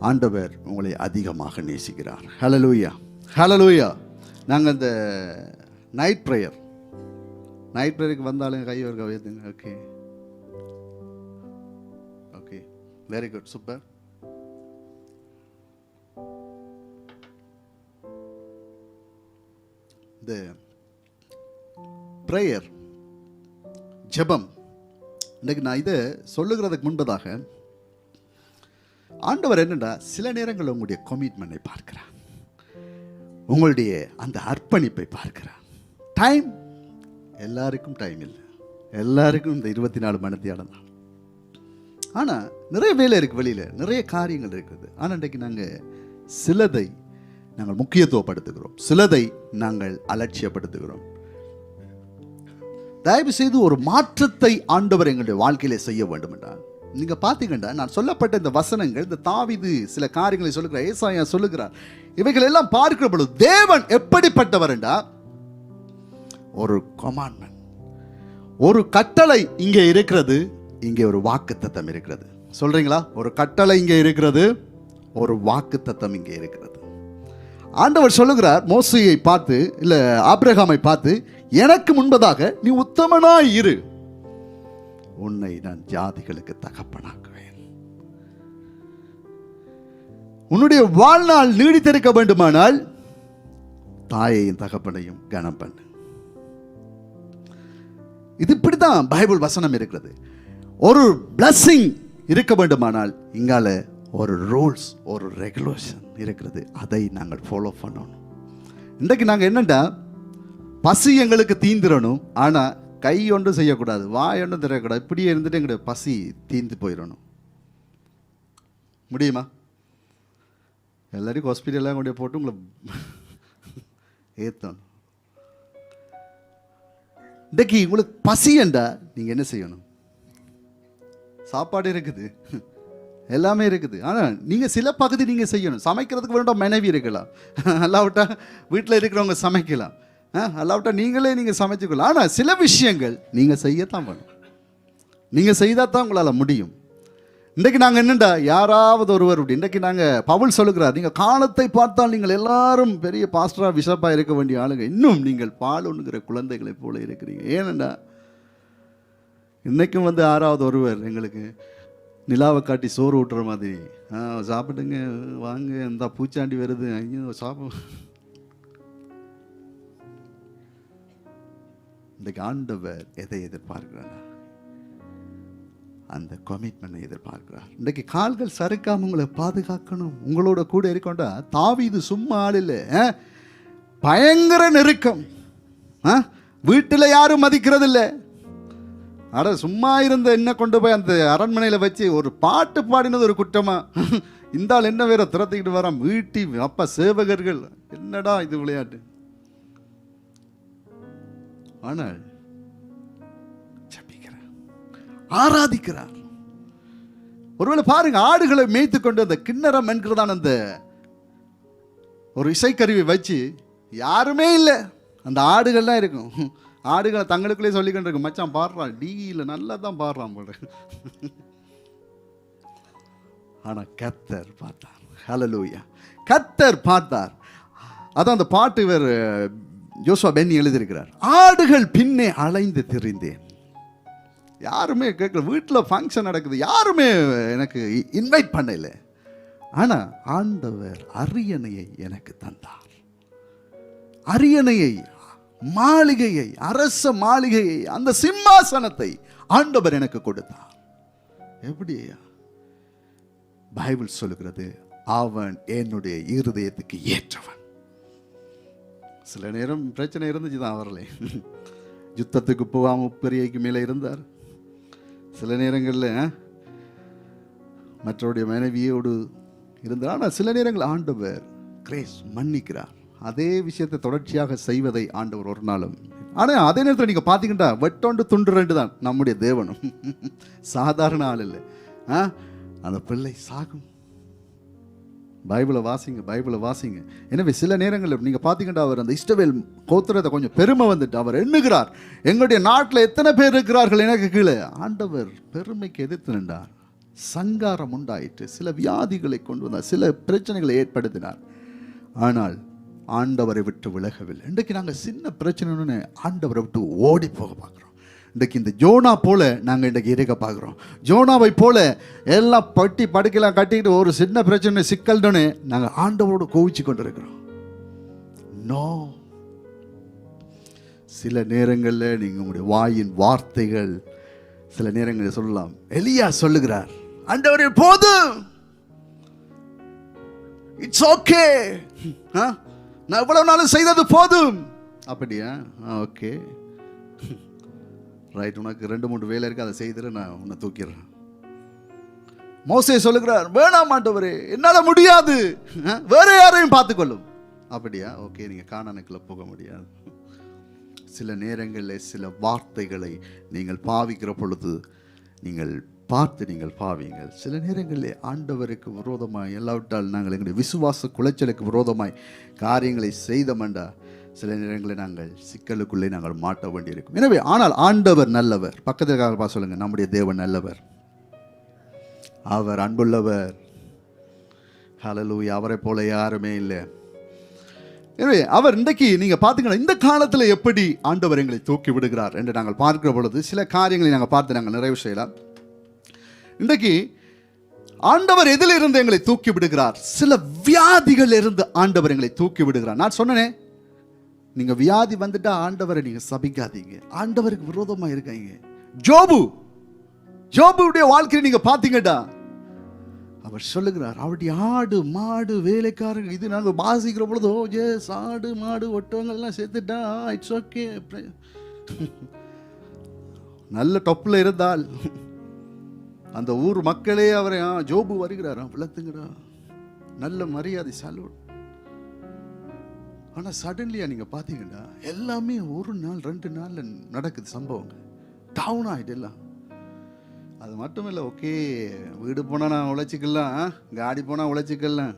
ஆண்டவர் உங்களை அதிகமாக நேசிக்கிறார். ஹல்லேலூயா, ஹல்லேலூயா. நாங்கள் இந்த நைட் ப்ரேயருக்கு வந்தாலும் கை ஒரு கவியதுங்க. Okay okay, very good, super. இந்த ப்ரேயர், ஜெபம், இன்னைக்கு நான் இதை சொல்லுகிறதுக்கு முன்பதாக ஆண்டவர் என்னடா சில நேரங்களில் உங்களுடைய கமிட்மெண்ட்டை பார்க்கிறார், உங்களுடைய அந்த அர்ப்பணிப்பை பார்க்கிறார். டைம் எல்லாருக்கும் டைம் இல்லை, எல்லாருக்கும் இந்த 24 மணித்தியாலம் தான். ஆனால் நிறைய வேலை இருக்குது, வெளியில் நிறைய காரியங்கள் இருக்குது. ஆனால் இன்றைக்கு சிலதை நாங்கள் முக்கியத்துவப்படுத்துகிறோம், சிலதை நாங்கள் அலட்சியப்படுத்துகிறோம். தயவு செய்து ஒரு மாற்றத்தை ஆண்டவர் எங்களுடைய வாழ்க்கையிலே செய்ய வேண்டும் என்றால் நீங்க பாத்தீங்கன்னா நான் சொல்லப்பட்ட இந்த வசனங்கள், இந்த தாவீது சில காரியங்களை சொல்லுகிறார், ஏசாயா சொல்லுகிறார், இவைகள் எல்லாம் பார்க்கிற பொழுது தேவன் எப்படிப்பட்டவர்டா, ஒரு கமாண்ட்மெண்ட், ஒரு கட்டளை இங்கே இருக்கிறது, இங்கே ஒரு வாக்குத்தத்தம் இருக்கிறது. சொல்றீங்களா? ஒரு கட்டளை இங்கே இருக்கிறது, ஒரு வாக்குத்தத்தம் இங்கே இருக்கிறது. ஆண்டவர் சொல்லுகிறார் மோசேயை பார்த்து, இல்ல ஆபிரகாமை பார்த்து, எனக்கு முன்பதாக நீ உத்தமனாய் இரு, உன்னை நான் ஜாதிகளுக்கு தகப்பனாக்குவேன். உன்னுடைய வாழ்நாள் நீடித்திருக்க வேண்டுமானால் தாயையும் தகப்பனையும் கனம் பண்ணு. இது இப்படிதான் பைபிள் வசனம் இருக்கிறது. ஒரு பிளஸிங் இருக்க வேண்டுமானால் இங்கால ஒரு ரூல்ஸ், ஒரு ரெகுலேஷன் இருக்கிறது. அதை நாங்கள் ஃபாலோ பண்ணணும். இன்றைக்கு நாங்கள் என்னண்டா, பசி எங்களுக்கு தீந்துடணும், ஆனால் கை ஒன்றும் செய்யக்கூடாது, வாய் ஒன்றும் திறக்கக்கூடாது, இப்படியே இருந்துட்டு எங்களுடைய பசி தீந்து போயிடணும். முடியுமா? எல்லாரையும் ஹாஸ்பிட்டலாம் கொண்டு போட்டு உங்களை ஏற்றணும். இன்றைக்கு உங்களுக்கு பசி என்றா நீங்கள் என்ன செய்யணும்? சாப்பாடு இருக்குது, எல்லாமே இருக்குது, ஆனால் நீங்கள் சில பகுதி நீங்கள் செய்யணும். சமைக்கிறதுக்கு வேண்டாம் மனைவி இருக்கலாம், அல்லாவிட்டா வீட்டில் இருக்கிறவங்க சமைக்கலாம், அல்லாவிட்டா நீங்கள் சமைச்சுக்கலாம். ஆனால் சில விஷயங்கள் நீங்கள் செய்யத்தான் வேணும். நீங்கள் செய்தால் தான் உங்களால் முடியும். இன்றைக்கு நாங்கள் என்னண்டா, யாராவது ஒருவர் அப்படி, இன்றைக்கு நாங்கள் பவுல் சொல்லுகிறார், நீங்கள் காலத்தை பார்த்தால் நீங்கள் எல்லாரும் பெரிய பாஸ்டரா பிஷப்பாக இருக்க வேண்டிய ஆளுங்க, இன்னும் நீங்கள் பால் ஒண்ணுங்கிற குழந்தைகளை போல இருக்கிறீங்க. ஏனண்டா இன்றைக்கும் வந்து யாராவது ஒருவர் எங்களுக்கு நிலாவை காட்டி சோறு ஊட்டுற மாதிரி, சாப்பிடுங்க வாங்க, இந்த பூச்சாண்டி வருது, ஐயோ சாப்பிடு. இன்றைக்கு ஆண்டவர் எதை எதிர்பார்க்கிறார்? அந்த கமிட்மெண்ட்டை எதிர்பார்க்கிறார். இன்றைக்கு கால்கள் சறுக்காம உங்களை பாதுகாக்கணும், உங்களோட கூட இருக்கோண்டா. தாவீது சும்மா ஆள் இல்லை, பயங்கர நெருக்கம், வீட்டில் யாரும் மதிக்கிறது இல்லை. அட சும்மா இருந்த என்ன கொண்டு போய் அந்த அரண்மனையில் வச்சு ஒரு பாட்டு பாடினது ஒரு குற்றமா? இந்த ஆள் என்ன வேற திறத்திக்கிட்டு வரான், வீட்டி அப்பா சேவகர்கள், என்னடா இது விளையாட்டு? ஆனால் ஜெபிக்கிறார், ஆராதிக்கிறார். ஒருவேளை பாருங்க, ஆடுகளை மேய்த்து கொண்டு அந்த கிண்ணறம் என்கிறதான அந்த ஒரு இசைக்கருவி வச்சு, யாருமே இல்லை, அந்த ஆடுகள்லாம் இருக்கும். ஆடுகளை தங்களுக்குள்ளே சொல்லிக்கிட்டு இருக்கும், மச்சான் பாடுறான், டீல நல்லா தான் பாடுறான் போல. ஆனா கர்த்தர் பார்த்தார். ஹல்லேலூயா. கர்த்தர் பார்த்தார். அதான் அந்த பாட்டு இவர் ஜோசுவா பென்னி எழுதியிருக்கிறார். ஆடுகள் பின்னே அலைந்து திரிந்தேன், யாருமே கேட்கல, வீட்டில் ஃபங்க்ஷன் நடக்குது, யாருமே எனக்கு இன்வைட் பண்ணல, ஆனா ஆண்டவர் அரியணையை எனக்கு தந்தார். அரியணையை, மாளிகையை, அரச மாளிகையை, அந்த சிம்மாசனத்தை ஆண்டவர் எனக்கு கொடுத்தார். எப்படி? பைபிள் சொல்லுகிறது, அவன் என்னுடைய இருதயத்துக்கு ஏற்றவன். சில நேரம் பிரச்சனை இருந்துச்சுதான், வரல, யுத்தத்துக்கு போகாம உப்பரிகைக்கு மேலே இருந்தார். சில நேரங்களில் மற்றவருடைய மனைவியோடு இருந்தார். ஆனால் சில நேரங்கள் ஆண்டவர் கிரேஸ் மன்னிக்கிறார். அதே விஷயத்தை தொடர்ச்சியாக செய்வதை ஆண்டவர் ஒரு நாளும். ஆனால் அதே நேரத்தில் நீங்கள் பார்த்தீங்கன்னா வெட்டொண்டு துண்டு ரெண்டு தான் நம்முடைய தேவனும். சாதாரண ஆள் இல்லை. அந்த பிள்ளை சாகும். பைபிளை வாசிங்க, பைபிளை வாசிங்க. எனவே சில நேரங்களில் நீங்கள் பார்த்தீங்கன்னா அவர் அந்த இஸ்ரவேல் கோத்திரத்தை கொஞ்சம் பெருமை வந்துட்டு அவர் எண்ணுகிறார், எங்களுடைய நாட்டில் எத்தனை பேர் இருக்கிறார்கள் எனக்கு கீழே. ஆண்டவர் பெருமைக்கு எதிர்த்து நின்றார். சங்காரம் உண்டாயிற்று, சில வியாதிகளை கொண்டு வந்தார், சில பிரச்சனைகளை ஏற்படுத்தினார். ஆனால் ஆண்டவரை விட்டு விலகவில்லை. இன்றைக்கு நாங்கள் சின்ன பிரச்சனைன்னு ஆண்டவரை விட்டு ஓடி போக பார்க்குறோம். இன்றைக்கு இந்த ஜோனா போல நாங்கள் இன்றைக்கு இருக்க பார்க்குறோம். ஜோனாவை போல எல்லாம் பட்டி படுக்கையெல்லாம் கட்டிக்கிட்டு ஒரு சின்ன பிரச்சனை சிக்கல்னு நாங்கள் ஆண்டவரோடு கோவிச்சு கொண்டு இருக்கிறோம். நோ, சில நேரங்களில் நீங்கள் உங்களுடைய வாயின் வார்த்தைகள் சில நேரங்களில் சொல்லலாம். எலியா சொல்லுகிறார், ஆண்டவரே போதும், இட்ஸ் ஓகே, நான் எவ்வளவு நாளும் செய்தது போதும். அப்படியா? ஓகே ரைட், உனக்கு 2-3 வேலை இருக்கு, அதை செய்துட்டு நான் உன்னை தூக்கிடுறேன். மோசே சொல்லுகிறார், வேணாம் ஆண்டவரே, என்னால முடியாது, வேற யாரையும் பார்த்துக்கொள்ளும். அப்படியா? ஓகே, நீங்க கானானுக்குள்ள போக முடியாது. சில நேரங்களில் சில வார்த்தைகளை நீங்கள் பாவிக்கிற பொழுது நீங்கள் பார்த்து நீங்கள் பாவீங்கள். சில நேரங்களில் ஆண்டவருக்கு விரோதமாய் எல்லாவிட்டால் நாங்கள் எங்களுடைய விசுவாச குலைச்சலுக்கு விரோதமாய் காரியங்களை செய்தோமெண்டா சில நேரங்களில் நாங்கள் சிக்கலுக்குள்ளே நாங்கள் மாட்ட வேண்டியிருக்கும். எனவே ஆனால் ஆண்டவர் நல்லவர். பக்கத்தில் சொல்லுங்கள், நம்முடைய தேவன் நல்லவர், அவர் அன்புள்ளவர். ஹல்லேலூயா. அவரை போல யாருமே இல்லை. எனவே அவர் இன்றைக்கு நீங்கள் பார்த்தீங்கன்னா இந்த காலத்தில் எப்படி ஆண்டவர் எங்களை தூக்கி விடுகிறார் என்று நாங்கள் பார்க்கிற பொழுது சில காரியங்களை நாங்கள் பார்த்து நாங்கள் நிறைவு செய்யலாம். இன்றைக்கு ஆண்டவர் எதிலிருந்து எங்களை தூக்கி விடுகிறார்? சில வியாதிகள் இருந்து ஆண்டவர் எங்களை தூக்கி விடுகிறார். நான் சொன்னேனே, நீங்க வியாதி வந்துட்டா ஆண்டவரை நீங்க சபிக்காதீங்க, ஆண்டவருக்கு விரோதமா இருக்காங்க. ஜோபுடைய வாழ்க்கையை நீங்க பாத்தீங்கடா, அவர் சொல்லுகிறார் அவருடைய ஆடு மாடு வேலைக்காரர்கள், இது நாங்கள் வாசிக்கிற பொழுதோ எஸ் ஆடு மாடு ஒட்டவங்க எல்லாம் சேர்த்துட்டா இட்ஸ் ஓகே, நல்ல டொப்பில் இருந்தால் அந்த ஊர் மக்களே அவரை ஜோபு வருகிறாரா விளத்துங்கடா, நல்ல மரியாதை சலூட். ஆனால் சடன்லியா நீங்கள் பார்த்தீங்கன்னா எல்லாமே ஒரு நாள் 2 நாளில் நடக்குது சம்பவங்கள், டவுன் ஆகிட்டு எல்லாம். அது மட்டும் இல்லை, ஓகே வீடு போனால் நான் உழைச்சிக்கலாம், காடி போனால் உழைச்சிக்கலாம்,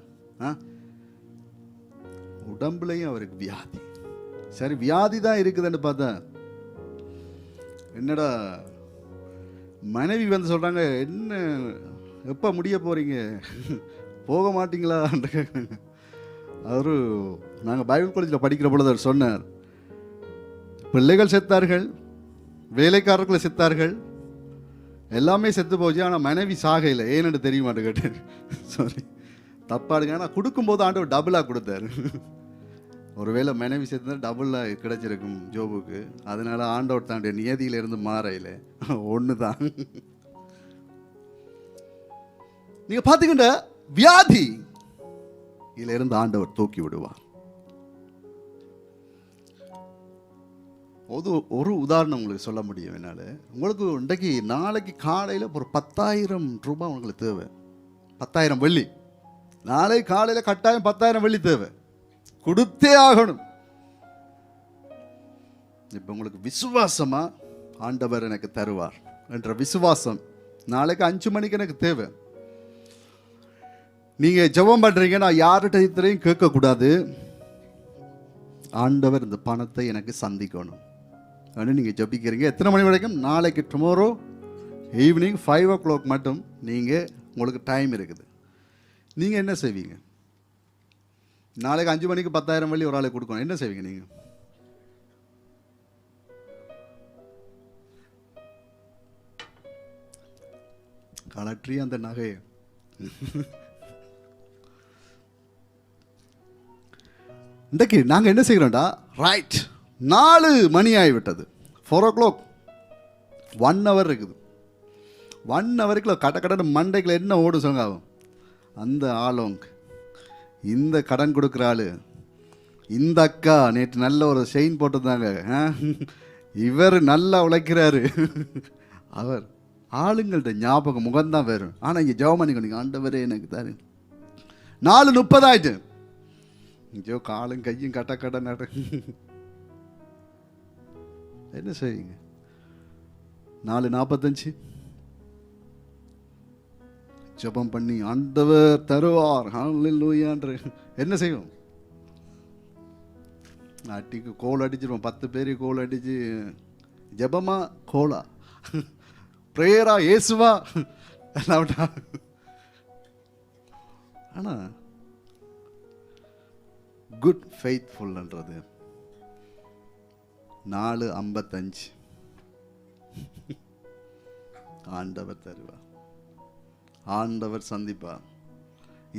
உடம்புலையும் அவருக்கு வியாதி. சரி வியாதி தான் இருக்குதுன்னு பார்த்தா என்னடா மனைவி வந்து சொல்கிறாங்க, என்ன எப்போ முடிய போகிறீங்க, போக மாட்டீங்களா? அவரு நாங்கள் பைபிள் காலேஜில் படிக்கிற பொழுது அவர் சொன்னார், பிள்ளைகள் செத்தார்கள், வேலைக்காரர்களை செத்தார்கள், எல்லாமே செத்து போச்சு, ஆனால் மனைவி சாகையில். ஏன்னு தெரிய மாட்டேன், சாரி தப்பாடுங்க. ஆனால் கொடுக்கும்போது ஆண்டவர் டபுளாக கொடுத்தாரு. ஒருவேளை மனைவி செத்துனா டபுளாக கிடைச்சிருக்கும் ஜோபுக்கு. அதனால ஆண்டவர் தாண்டிய நியதியிலிருந்து மாறையில் ஒன்று தான். நீங்கள் பார்த்தீங்கன்னா வியாதி இதிலிருந்து ஆண்டவர் தூக்கி விடுவார். ஒரு உதாரணம் உங்களுக்கு சொல்ல முடியும் என்னால். உங்களுக்கு இன்றைக்கு நாளைக்கு காலையில் ஒரு 10,000 ரூபாய் உங்களுக்கு தேவை, 10,000 வெள்ளி. நாளை காலையில் கட்டாயம் 10,000 வெள்ளி தேவை, கொடுத்தே ஆகணும். இப்போ உங்களுக்கு விசுவாசமா ஆண்டவர் எனக்கு தருவார் என்ற விசுவாசம் நாளைக்கு 5 மணிக்கு எனக்கு தேவை. நீங்க ஜெபம் பண்றீங்க, நான் யார்கிட்டையும் கேட்கக்கூடாது, ஆண்டவர் இந்த பணத்தை எனக்கு சந்திக்கணும் அப்படின்னு நீங்க ஜபிக்கிறீங்க. எத்தனை மணி வரைக்கும்? நாளைக்கு டுமாரோ ஈவினிங் 5 o'clock மட்டும் நீங்க உங்களுக்கு டைம் இருக்குது. நீங்க என்ன செய்வீங்க? நாளைக்கு 5 மணிக்கு 10,000 வெள்ளி ஒரு ஆளுக்கு கொடுக்கணும், என்ன செய்வீங்க நீங்க? கலற்றி அந்த நகையை இன்றைக்கு நாங்கள் என்ன செய்கிறோம்டா, ரைட் 4 மணி ஆகிவிட்டது, 4 o'clock, 1 hour இருக்குது, 1 hourக்குள்ள கட்ட மண்டைக்குள்ள என்ன ஓடும் சொல்லுங்க ஆகும். அந்த ஆளுங்க இந்த கடன் கொடுக்குற ஆளு, இந்த அக்கா நேற்று நல்ல ஒரு செயின் போட்டிருந்தாங்க, இவர் நல்லா உழைக்கிறாரு, அவர் ஆளுங்கள்ட்ட ஞாபகம் முகம்தான் வரும். ஆனால் இங்கே ஜெபம் ஆண்டவரே எனக்கு தாரு. 4:30 ஆயிட்டு, ஐயோ காலும் கையும் கட்ட நட என்ன செய்வீங்க? 4:45 ஜெபம் பண்ணி ஆண்டவர் தருவார் ஹல்லேலூயான்ற என்ன செய்வோம்? அட்டிக்கு கோல் அடிச்சிருவோம், 10 பேர் கோல் அடிச்சு ஜெபமா கோலா பிரேயரா இயேசுவா எல்லாவட்டா. ஆனால் குட் ஃபெய்த்ஃபுல்ன்றது 4:55 ஆண்டவர் தருவார், ஆண்டவர் சந்திப்பார்.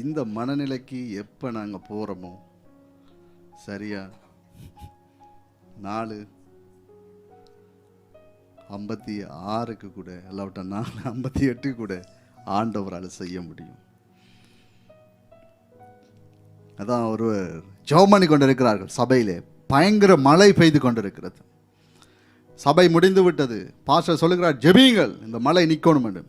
இந்த மனநிலைக்கு எப்போ நாங்கள் போகிறோமோ சரியா 4:56 கூட இல்லாவிட்ட 4:58 கூட ஆண்டவரால் செய்ய முடியும். அதான் ஒருவர் ஜெபம் பண்ணி கொண்டிருக்கிறார்கள், சபையிலே பயங்கர மழை பெய்து கொண்டிருக்கிறது, சபை முடிந்து விட்டது, பாஸ்டர் சொல்லுகிறார் ஜெபியுங்கள் இந்த மழை நிற்கணும் என்று.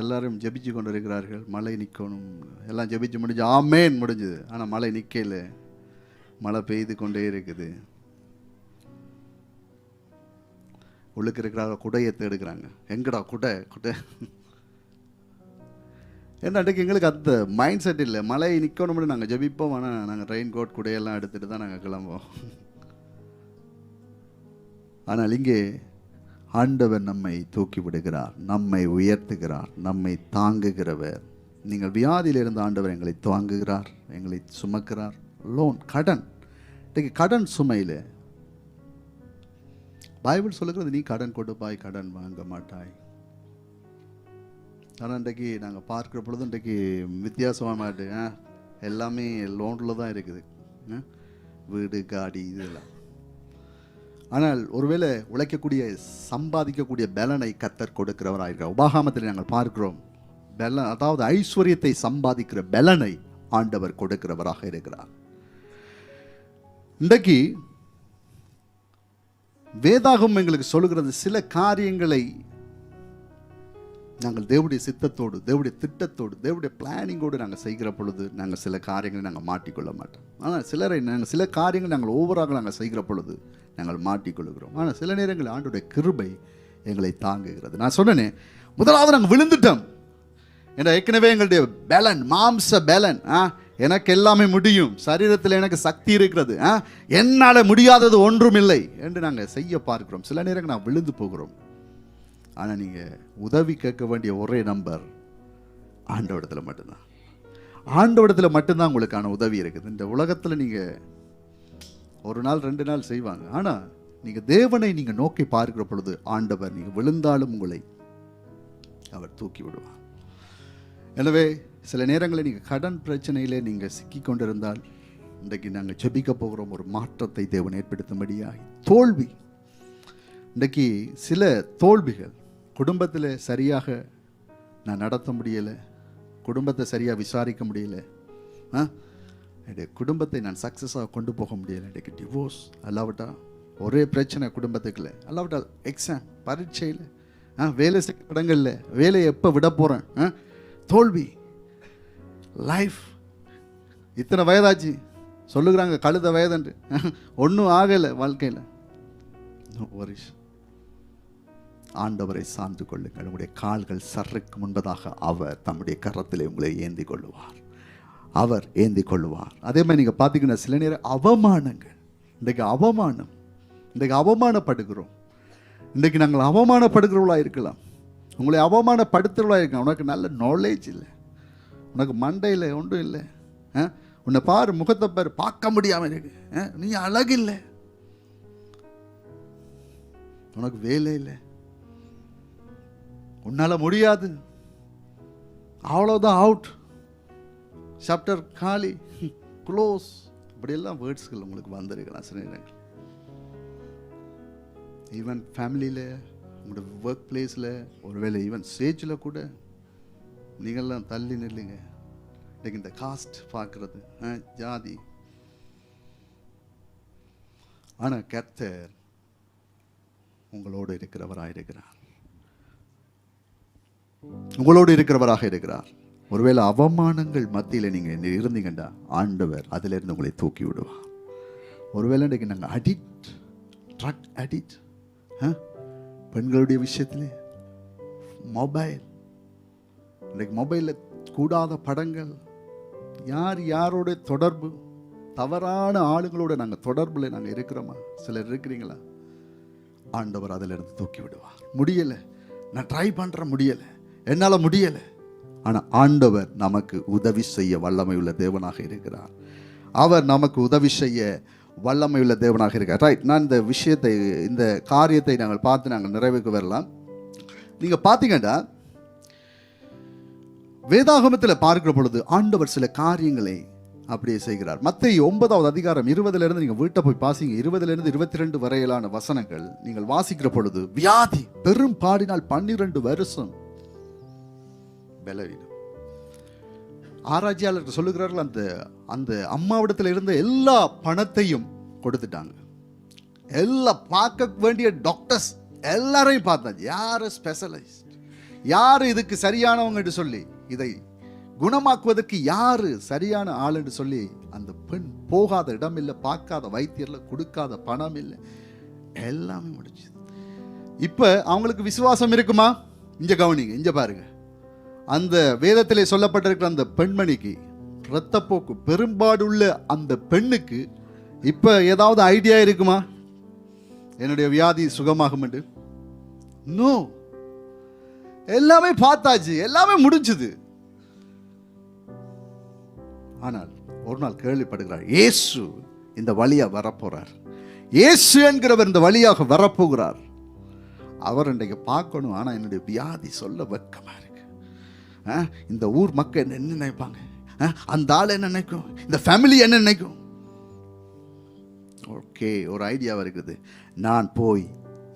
எல்லாரும் ஜெபிச்சு கொண்டிருக்கிறார்கள், மழை நிற்கணும், எல்லாம் ஜெபிச்சு முடிஞ்சு ஆமேன் முடிஞ்சது. ஆனால் மழை நிற்கல, மழை பெய்து கொண்டே இருக்குது. உள்ளுக்கு இருக்கிற குடையை தேடுக்கிறாங்க. எங்கடா குடை குடை? ஏன்னா அன்றைக்கு எங்களுக்கு அந்த மைண்ட் செட் இல்லை. மழை நிற்கணும்னு நாங்கள் ஜெபிப்போம், ஆனால் நாங்கள் ரெயின் கோட் குடையெல்லாம் எடுத்துகிட்டு தான் நாங்கள் கிளம்புவோம். ஆனால் இங்கே ஆண்டவர் நம்மை தூக்கி விடுகிறார், நம்மை உயர்த்துகிறார், நம்மை தாங்குகிறவர். நீங்கள் வியாதியில் இருந்த ஆண்டவர் எங்களை தாங்குகிறார், எங்களை சுமக்கிறார். லோன், கடன், இன்றைக்கு கடன் சுமையில் பைபிள் சொல்லுகிறது நீ கடன் கொடுப்பாய், கடன் வாங்க மாட்டாய். ஆனால் இன்றைக்கு நாங்கள் பார்க்குற பொழுது இன்றைக்கு வித்தியாசமாக மாட்டு எல்லாமே லோனில் தான் இருக்குது, வீடு காடி இதெல்லாம். ஆனால் ஒருவேளை உழைக்கக்கூடிய சம்பாதிக்கக்கூடிய பலனை கர்த்தர் கொடுக்கிறவராயிருக்கிறார். உபாகமத்தில் நாங்கள் பார்க்கிறோம், பலன், அதாவது ஐஸ்வர்யத்தை சம்பாதிக்கிற பலனை ஆண்டவர் கொடுக்கிறவராக இருக்கிறார். இன்றைக்கு வேதாகம் எங்களுக்கு சொல்லுகிறது, சில காரியங்களை நாங்கள் தேவனுடைய சித்தத்தோடு, தேவனுடைய திட்டத்தோடு, தேவனுடைய பிளானிங்கோடு நாங்கள் செய்கிற பொழுது நாங்கள் சில காரியங்களை நாங்கள் மாட்டிக்கொள்ள மாட்டோம். ஆனால் சில காரியங்கள் நாங்கள் ஓவராக நாங்கள் செய்கிற பொழுது நாங்கள் மாட்டிக்கொள்கிறோம். ஆனால் சில நேரங்களில் ஆண்டவருடைய கிருபை எங்களை தாங்குகிறது. நான் சொன்னேனே, முதலாவது நாங்கள் விழுந்துட்டோம். ஏன்னா ஏற்கனவே எங்களுடைய பலன், மாம்ச பலன், எனக்கு எல்லாமே முடியும், சரீரத்தில் எனக்கு சக்தி இருக்கிறது, என்னால் முடியாதது ஒன்றும் இல்லை என்று நாங்கள் செய்ய பார்க்கிறோம். சில நேரங்கள் நான் விழுந்து போகிறோம். ஆனால் நீங்கள் உதவி கேட்க வேண்டிய ஒரே நம்பர் ஆண்டவரிடத்தில் மட்டும்தான். ஆண்டவரிடத்தில் மட்டும்தான் உங்களுக்கான உதவி இருக்குது. இந்த உலகத்தில் நீங்கள் ஒரு நாள் 2 நாள் செய்வாங்க. ஆனால் நீங்கள் தேவனை நீங்கள் நோக்கி பார்க்கிற பொழுது ஆண்டவர் நீங்கள் விழுந்தாலும் உங்களை அவர் தூக்கி விடுவார். எனவே சில நேரங்களில் நீங்கள் கடன் பிரச்சனையிலே நீங்கள் சிக்கி கொண்டிருந்தால் இன்றைக்கு நாங்கள் ஜெபிக்க போகிறோம், ஒரு மாற்றத்தை தேவன் ஏற்படுத்தும்படியாய். தோல்வி, இன்றைக்கு சில தோல்விகள், குடும்பத்தில் சரியாக நான் நடத்த முடியலை, குடும்பத்தை சரியாக விசாரிக்க முடியலை, என்னுடைய குடும்பத்தை நான் சக்ஸஸாக கொண்டு போக முடியலை, இன்றைக்கு டிவோர்ஸ், அல்லாவிட்டா ஒரே பிரச்சனை குடும்பத்துக்குள்ள, அல்லாவிட்டா எக்ஸாம், பரீட்சையில், வேலை செய்கிற இடங்களில் வேலையை எப்போ விட போகிறேன், தோல்வி, லைஃப், இத்தனை வயதாச்சு சொல்லுகிறாங்க, கழுத வயதுண்டு, ஒன்றும் ஆகலை வாழ்க்கையில். வருஷம் ஆண்டவரை சார்ந்து கொள்ளுங்கள். உங்களுடைய கால்கள் சர்றக்கு முன்பதாக அவர் தம்முடைய கரத்திலே உங்களை ஏந்தி கொள்ளுவார், அவர் ஏந்தி கொள்ளுவார். அதே மாதிரி நீங்கள் பார்த்தீங்கன்னா சில நேரம் அவமானங்கள், இன்றைக்கு அவமானம், இன்றைக்கு அவமானப்படுகிறோம். இன்றைக்கு நாங்கள் அவமானப்படுகிறவர்களாக இருக்கலாம், உங்களை அவமானப்படுத்துகிறவர்களாக இருக்கலாம். உனக்கு நல்ல நாலேஜ் இல்லை, உனக்கு மண்டையில் ஒன்றும் இல்லை, உன்னை பாரு, முகத்தை பாரு, பார்க்க முடியாமல் இருக்கு, நீ அழகில்லை, உனக்கு வேலை இல்லை, உன்னால் முடியாது, அவ்வளோதான், அவுட், சாப்டர் காலி, க்ளோஸ், இப்படியெல்லாம் வேர்ட்ஸ்கள் உங்களுக்கு வந்திருக்கலாம் சில நேரங்கள். ஈவன் ஃபேமிலியில், உங்களோட ஒர்க் பிளேஸில், ஒருவேளை ஈவன் ஸ்டேஜில் கூட நீங்கள்லாம் தள்ளி நில்லுங்க. இன்றைக்கு இந்த காஸ்ட் பார்க்குறது, ஜாதி, ஆனால் கர்த்தர் உங்களோடு இருக்கிறவராக இருக்கிறார், உங்களோடு இருக்கிறவராக இருக்கிறார். ஒருவேளை அவமானங்கள் மத்தியில் நீங்கள் இருந்தீங்கண்டா ஆண்டவர் அதிலிருந்து உங்களை தூக்கி விடுவார். ஒருவேளை இன்றைக்கு நாங்கள் அடிக்ட், ட்ரக் அடிக்ட், பெண்களுடைய விஷயத்தில் மொபைல், இன்றைக்கு மொபைலில் கூடாத படங்கள், யார் யாரோட தொடர்பு, தவறான ஆளுங்களோட நாங்கள் தொடர்பில் நாங்கள் இருக்கிறோமா? சிலர் இருக்கிறீங்களா? ஆண்டவர் அதிலிருந்து தூக்கி விடுவார். முடியலை, நான் ட்ரை பண்ணுறேன், முடியலை, என்னால் முடியலை, ஆனால் ஆண்டவர் நமக்கு உதவி செய்ய வல்லமையுள்ள தேவனாக இருக்கிறார். அவர் நமக்கு உதவி செய்ய வல்லமையுள்ள தேவனாக இருக்கிறார். ரைட், நான் இந்த விஷயத்தை, இந்த காரியத்தை நாங்கள் பார்த்து நாங்கள் நிறைவுக்கு வரலாம். நீங்கள் பார்த்தீங்கன்னா வேதாகமத்தில் பார்க்கிற பொழுது ஆண்டவர் சில காரியங்களை அப்படியே செய்கிறார். மத்தேயு 9வது அதிகாரம் 20லிருந்து நீங்கள் வீட்டை போய் பாசிங்க, 20லிருந்து 22 வரையிலான வசனங்கள் நீங்கள் வாசிக்கிற பொழுது, வியாதி, பெரும் பாடினால் 12 வருஷம் பலவீனம். ஆராய்ச்சியாளர்கள் சொல்லுகிறார்கள், அந்த அந்த அம்மாவிடத்தில் இருந்த எல்லா பணத்தையும் கொடுத்துட்டாங்க, எல்லாம் பார்க்க வேண்டிய டாக்டர்ஸ் எல்லாரையும் பார்த்தாச்சு, யாரு ஸ்பெஷலைஸ்ட், யாரு இதுக்கு சரியானவங்க என்று சொல்லி, இதை குணமாக்குவதற்கு யாரு சரியான ஆள் என்று சொல்லி, அந்த பெண் போகாத இடம் இல்லை, பார்க்காத வைத்தியர்ல, கொடுக்காத பணம் இல்லை, எல்லாமே முடிச்சு. இப்ப அவங்களுக்கு விசுவாசம் இருக்குமா? இங்க கவனிங்க, இங்க பாருங்க. அந்த வேதத்திலே சொல்லப்பட்டிருக்கிற அந்த பெண்மணிக்கு, இரத்தப்போக்கு பெரும்பாடுள்ள அந்த பெண்ணுக்கு இப்ப ஏதாவது ஐடியா இருக்குமா என்னுடைய வியாதி சுகமாகும் என்று? நோ. எல்லாமே பார்த்தாச்சு, எல்லாமே முடிஞ்சது. ஆனால் ஒரு நாள் கேள்விப்படுகிறார், இயேசு இந்த வழியா வரப்போறார். இயேசு என்கிறவர் இந்த வழியாக வரப்போகிறார். அவர் இன்றைக்கு பார்க்கணும். ஆனா என்னுடைய வியாதி சொல்ல வெட்கமா இருக்கு. இந்த ஊர் மக்கள் என்ன நினைப்பாங்க, அந்த ஆள் என்ன நினைக்கும், இந்த ஃபேமிலி என்ன நினைக்கும். ஓகே, ஒரு ஐடியா இருக்குது. நான் போய்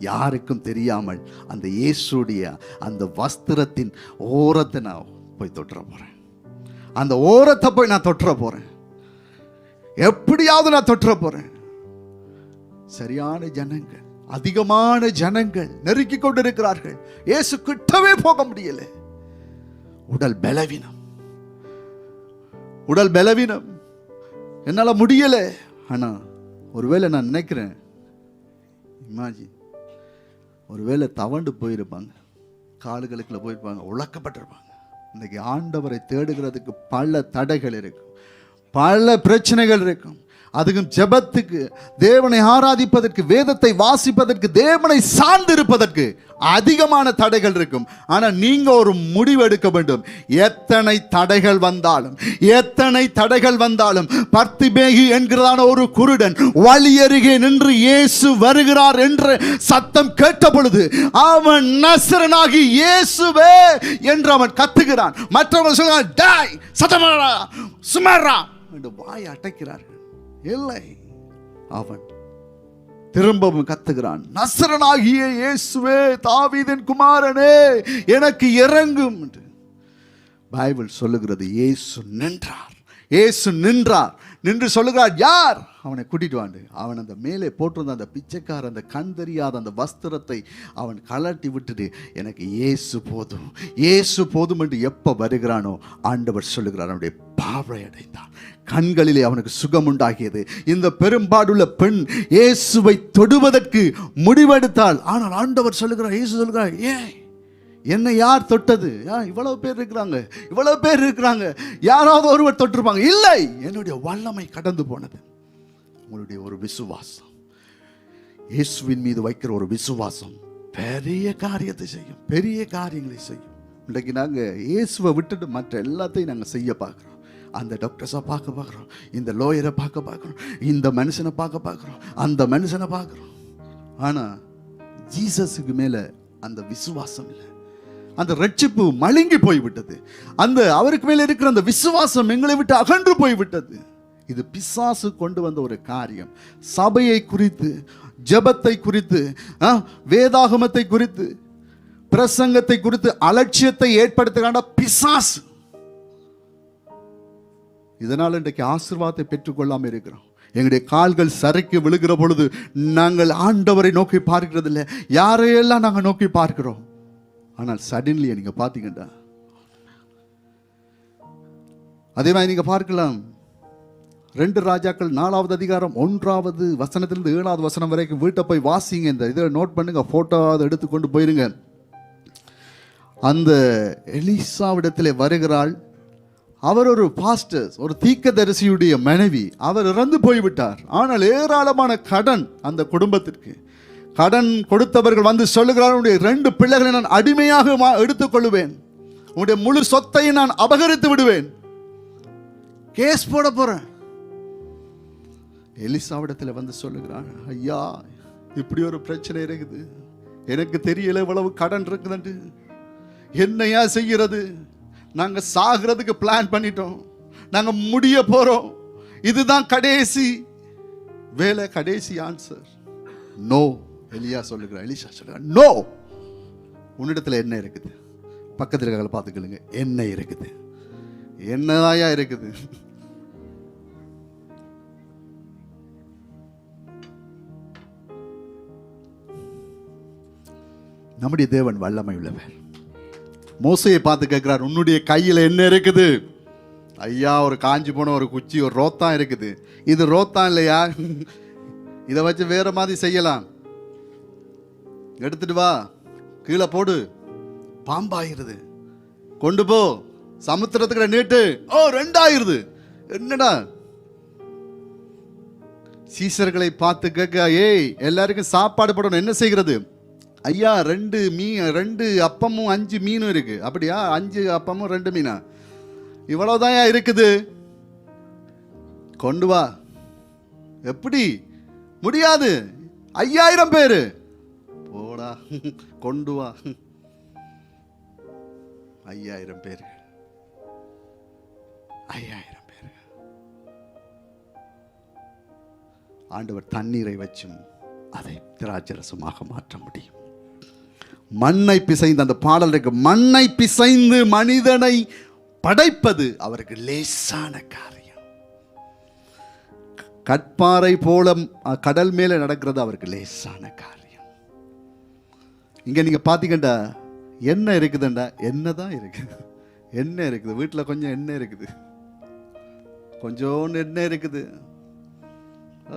யாருக்கும் தெரியாமல் அந்த இயேசுடைய அந்த வஸ்திரத்தின் ஓரத்தை நான் போய் தொட்டுற போறேன். அந்த ஓரத்தை போய் நான் தொட்டுற போறேன். எப்படியாவது நான் தொட்டுற போறேன். சரியான ஜனங்கள், அதிகமான ஜனங்கள் நெருக்கி கொண்டிருக்கிறார்கள். இயேசு கிட்டவே போக முடியல. உடல் பலவீனம், உடல் பலவீனம், என்னால முடியல. ஆனா ஒருவேளை நான் நினைக்கிறேன், இமேஜின், ஒருவேளை தவண்டு போயிருப்பாங்க, காலுகளுக்குள்ள போயிருப்பாங்க, உழக்கப்பட்டிருப்பாங்க. இன்னைக்கு ஆண்டவரை தேடுகிறதுக்கு பல தடைகள் இருக்கும், பல பிரச்சனைகள் இருக்கும். அதுக்கும் ஜெபத்துக்கு, தேவனை ஆராதிப்பதற்கு, வேதத்தை வாசிப்பதற்கு, தேவனை சார்ந்திருப்பதற்கு அதிகமான தடைகள் இருக்கும். ஆனா நீங்க ஒரு முடிவு எடுக்க வேண்டும். எத்தனை தடைகள் வந்தாலும், எத்தனை தடைகள் வந்தாலும், பர்த்திமேயு என்கிறதான ஒரு குருடன் வழி அருகே நின்று இயேசு வருகிறார் என்று சத்தம் கேட்ட பொழுது அவன் நசரனாகி இயேசுவே என்று அவன் கத்துகிறான். மற்றவர்கள் சொல்கிறான், டாய் சத்தமாடா, சுமாரா என்று வாய் அடைக்கிறார்கள். இல்லை, அவன் திரும்பவும் கத்துகிறான், நசரனாகிய இயேசுவே, தாவீதின் குமாரனே, எனக்கு இறங்கும் என்று பைபிள் சொல்லுகிறது. இயேசு நின்றார். இயேசு நின்றார். நின்று சொல்லுகிறார், யார்? அவனை கூட்டிட்டு வாண்டு. அவன் அந்த மேலே போட்டிருந்த அந்த பிச்சைக்கார அந்த கண் தெரியாத அந்த வஸ்திரத்தை அவன் கலட்டி விட்டுட்டு, எனக்கு இயேசு போதும், இயேசு போதும் என்று எப்ப வருகிறானோ ஆண்டவர் சொல்லுகிறார், அவனுடைய பார்வை அடைந்தான். கண்களிலே அவனுக்கு சுகம் உண்டாகியது. இந்த பெரும்பாடுள்ள பெண் இயேசுவை தொடுவதற்கு முடிவெடுத்தாள். ஆனால் ஆண்டவர் சொல்லுகிறார், இயேசு சொல்லுகிறார், ஏன் என்னை யார் தொட்டது? இவ்வளவு பேர் இருக்கிறாங்க, இவ்வளவு பேர் இருக்கிறாங்க, யாராவது ஒருவர் தொட்டிருப்பாங்க. இல்லை, என்னுடைய வல்லமை கடந்து போனது. உங்களுடைய ஒரு விசுவாசம், இயேசுவின் மீது வைக்கிற ஒரு விசுவாசம் பெரிய காரியத்தை செய்யும், பெரிய காரியங்களை செய்யும். இன்றைக்கு நாங்கள் இயேசுவை விட்டுட்டு மற்ற எல்லாத்தையும் நாங்கள் செய்ய பார்க்குறோம். அந்த டாக்டர்ஸை பார்க்க பார்க்குறோம், இந்த லோயரை பார்க்க பார்க்குறோம், இந்த மனுஷனை பார்க்க பார்க்குறோம், அந்த மனுஷனை பார்க்குறோம். ஆனால் ஜீசஸுக்கு மேலே அந்த விசுவாசம் இல்லை. அந்த ரட்சிப்பு மழுங்கி போய்விட்டது. அந்த அவருக்கு மேலே இருக்கிற அந்த விசுவாசம் எங்களை விட்டு அகன்று போய்விட்டது. இது பிசாசு கொண்டு வந்த ஒரு காரியம். சபையை குறித்து, ஜெபத்தை குறித்து, வேதாகமத்தை குறித்து, பிரசங்கத்தை குறித்து அலட்சியத்தை ஏற்படுத்துகிற பிசாசு. இதனால் இன்றைக்கு ஆசீர்வாதத்தை பெற்றுக்கொள்ளாமல் இருக்கிறோம். எங்களுடைய கால்கள் சறுக்கி விழுகிற பொழுது நாங்கள் ஆண்டவரை நோக்கி பார்க்கிறதில்லை, யாரையெல்லாம் நாங்கள் நோக்கி பார்க்கிறோம். ஆனால் சடன்லி நீங்க பார்த்தீங்கன்னா, அதே மாதிரி நீங்க பார்க்கலாம், 2 ராஜாக்கள் 4வது அதிகாரம் 1வது வசனத்திலிருந்து 7வது வசனம் வரைக்கும் வீட்டை போய் வாசிங்க. இந்த இதை நோட் பண்ணுங்க, போட்டோ அதை எடுத்துக்கொண்டு போயிருங்க. அந்த எலிசாவிடத்திலே வருகிறாள். அவர் ஒரு பாஸ்டர், ஒரு தீர்க்கதரிசியுடைய மனைவி. அவர் இறந்து போய்விட்டார். ஆனால் ஏராளமான கடன் அந்த குடும்பத்திற்கு. கடன் கொடுத்தவர்கள் வந்து சொல்லுகிறார், உன்னுடைய 2 பிள்ளைகளை நான் அடிமையாக எடுத்துக்கொள்வேன், உன்னுடைய முழு சொத்தையை நான் அபகரித்து விடுவேன், கேஸ் போட போறேன். எலிசாவிடத்தில் வந்து சொல்லுகிறார், ஐயா இப்படி ஒரு பிரச்சனை இருக்குது, எனக்கு தெரியல இவ்வளவு கடன் இருக்குதுன்னு, என்னையா செய்கிறது? நாங்க சாகிறதுக்கு பிளான் பண்ணிட்டோம், நாங்க முடிய போறோம், இதுதான் கடைசி வேலை, கடைசி ஆன்சர். நோ. எலியா சொல்லுகிறார், எலிசா சொல்லுகிறார், நோ, உன்னிடத்துல என்ன இருக்குது? பக்கத்தில் இருக்கிற பார்த்துக்கலுங்க, என்ன இருக்குது? என்னதாயா இருக்குது? நம்முடைய தேவன் வல்லமை உள்ளவர். மோசையை பார்த்து கேட்கிறார், உன்னுடைய கையில் என்ன இருக்குது? ஐயா ஒரு காஞ்சி போன ஒரு குச்சி, ஒரு ரோத்தான் இருக்குது. இது ரோத்தான் இல்லையா, இதை வச்சு வேற மாதிரி செய்யலாம். எடுத்துட்டு வா, கீழே போடு, பாம்பாயிருது. கொண்டு போ, சமுத்திரத்துக்கு நீட்டு, ஓ 2 ஆயிருது. என்னடா? சீசர்களை பார்த்து கேட்க, ஏய் எல்லாருக்கும் சாப்பாடு போடணும், என்ன செய்கிறது? ஐயா 2 அப்பமும் 5 மீனும் இருக்கு. அப்படியா? 5 அப்பமும் 2 மீனா? இவ்வளவுதான் இருக்குது, கொண்டு வா. எப்படி முடியாது? 5000 பேரு. போடா, கொண்டு வா. 5000 பேரு, 5000 பேரு. ஆண்டவர் தண்ணீரை வச்சும் அதை திராட்சரசமாக மாற்ற முடியும். மண்ணை பிசைந்து, அந்த பாடல் இருக்கு, மண்ணை பிசைந்து மனிதனை படைப்பது அவருக்கு லேசான காரியம். கற்பாறை போல கடல் மேல நடக்கிறது அவருக்கு லேசான காரியம். இங்க நீங்க பாத்தீங்கடா, என்ன இருக்குதுண்டா? என்னதான் இருக்குது? என்ன இருக்குது? வீட்டில் கொஞ்சம் எண்ணெய் இருக்குது, கொஞ்சோண்டு எண்ணெய் இருக்குது.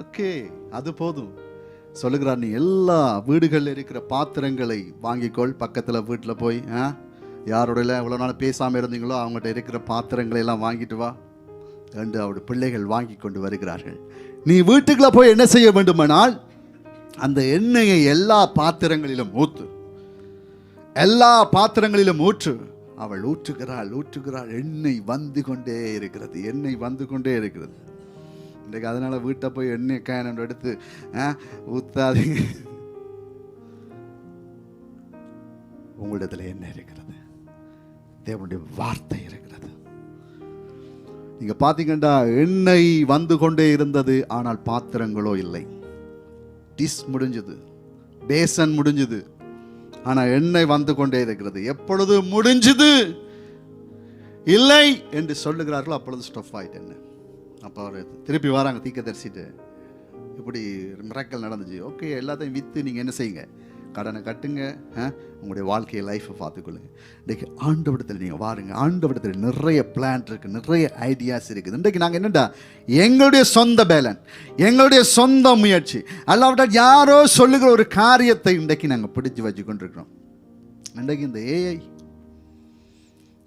ஓகே, அது போதும். சொல்லுகிறார், நீ எல்லா வீடுகளில் இருக்கிற பாத்திரங்களை வாங்கிக்கொள். பக்கத்தில் வீட்டில் போய் யாரோட இவ்வளோ நாள் பேசாமல் இருந்தீங்களோ அவங்ககிட்ட இருக்கிற பாத்திரங்களை எல்லாம் வாங்கிட்டு வா என்று அவருடைய பிள்ளைகள் வாங்கி கொண்டு வருகிறார்கள். நீ வீட்டுக்குள்ள போய் என்ன செய்ய வேண்டுமானால், அந்த எண்ணெயை எல்லா பாத்திரங்களிலும் ஊற்று, எல்லா பாத்திரங்களிலும் ஊற்று. அவள் ஊற்றுகிறாள், எண்ணெய் வந்து கொண்டே இருக்கிறது, எண்ணெய் வந்து கொண்டே இருக்கிறது. இன்றைக்கு அதனால வீட்டை போய் எண்ணெய் கேன் எடுத்து ஊத்தாதீங்க. உங்களிடத்தில் என்ன இருக்கிறது? தேவனுடைய வார்த்தை இருக்கிறது. நீங்க பாத்தீங்கன்னா, எண்ணெய் வந்து கொண்டே இருந்தது, ஆனால் பாத்திரங்களோ இல்லை. டிஷ் முடிஞ்சது, பேசன் முடிஞ்சது, ஆனா எண்ணெய் வந்து கொண்டே இருக்கிறது. எப்பொழுது முடிஞ்சது இல்லை என்று சொல்லுகிறார்களோ அப்பொழுது ஸ்டஃப் ஆயிட்டு என்ன. அப்போ அவர் திருப்பி வராங்க, தீர்க்கதரிசிட்டு, இப்படி மிராக்கல் நடந்துச்சு. ஓகே, எல்லாத்தையும் விற்று நீங்கள் என்ன செய்யுங்க, கடனை கட்டுங்க, உங்களுடைய வாழ்க்கையை லைஃப்பை பார்த்துக்கொள்ளுங்க. இன்றைக்கு ஆண்டவரிடத்தில் நீங்கள் வாருங்க. ஆண்டவரிடத்தில் நிறைய பிளான் இருக்குது, நிறைய ஐடியாஸ் இருக்குது. இன்றைக்கு நாங்கள் என்னடா, எங்களுடைய சொந்த பேலன், எங்களுடைய சொந்த முயற்சி அல்லாவிட்டால் யாரோ சொல்லுகிற ஒரு காரியத்தை இன்றைக்கு நாங்கள் பிடிச்சு வச்சு கொண்டிருக்கிறோம். இன்றைக்கு இந்த ஏஐ,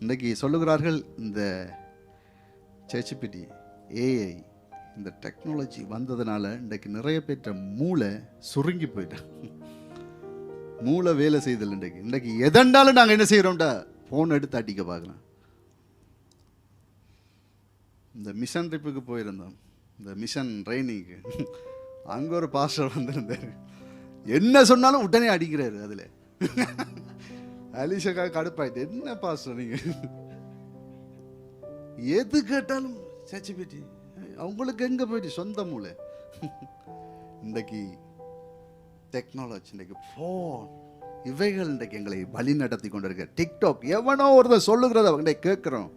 இன்றைக்கு சொல்லுகிறார்கள், இந்த சேச்சிபிடி ஏஐ, இந்த டெக்னாலஜி வந்ததுனால இன்றைக்கு நிறைய பேற்ற மூளை சுருங்கி போயிட்டேன். மூளை வேலை செய்தல். இன்றைக்கு எதண்டாலும் நாங்கள் என்ன செய்கிறோம்டா, ஃபோன் எடுத்து அடிக்க பார்க்கலாம். இந்த மிஷன் ட்ரிப்புக்கு போயிருந்தோம், இந்த மிஷன் ட்ரைனிங்கு. அங்கே ஒரு பாஸ்டர் வந்திருந்தார், என்ன சொன்னாலும் உடனே அடிக்கிறாரு. அதில் அலிஷக்கா கடுப்பாயிட்டு, என்ன பாஸ்டர் நீங்கள் எது கேட்டாலும் சேச்சிபிட்டி, அவங்களுக்கு எங்கே போயிட்டு சொந்த மூளை. இன்றைக்கு டெக்னாலஜி, இன்றைக்கு ஃபோன், இவைகள் இன்றைக்கு எங்களை வழி நடத்தி கொண்டிருக்க. டிக்டாக், எவனோ ஒருத்தர் சொல்லுகிறத அவங்களை கேட்குறோம்,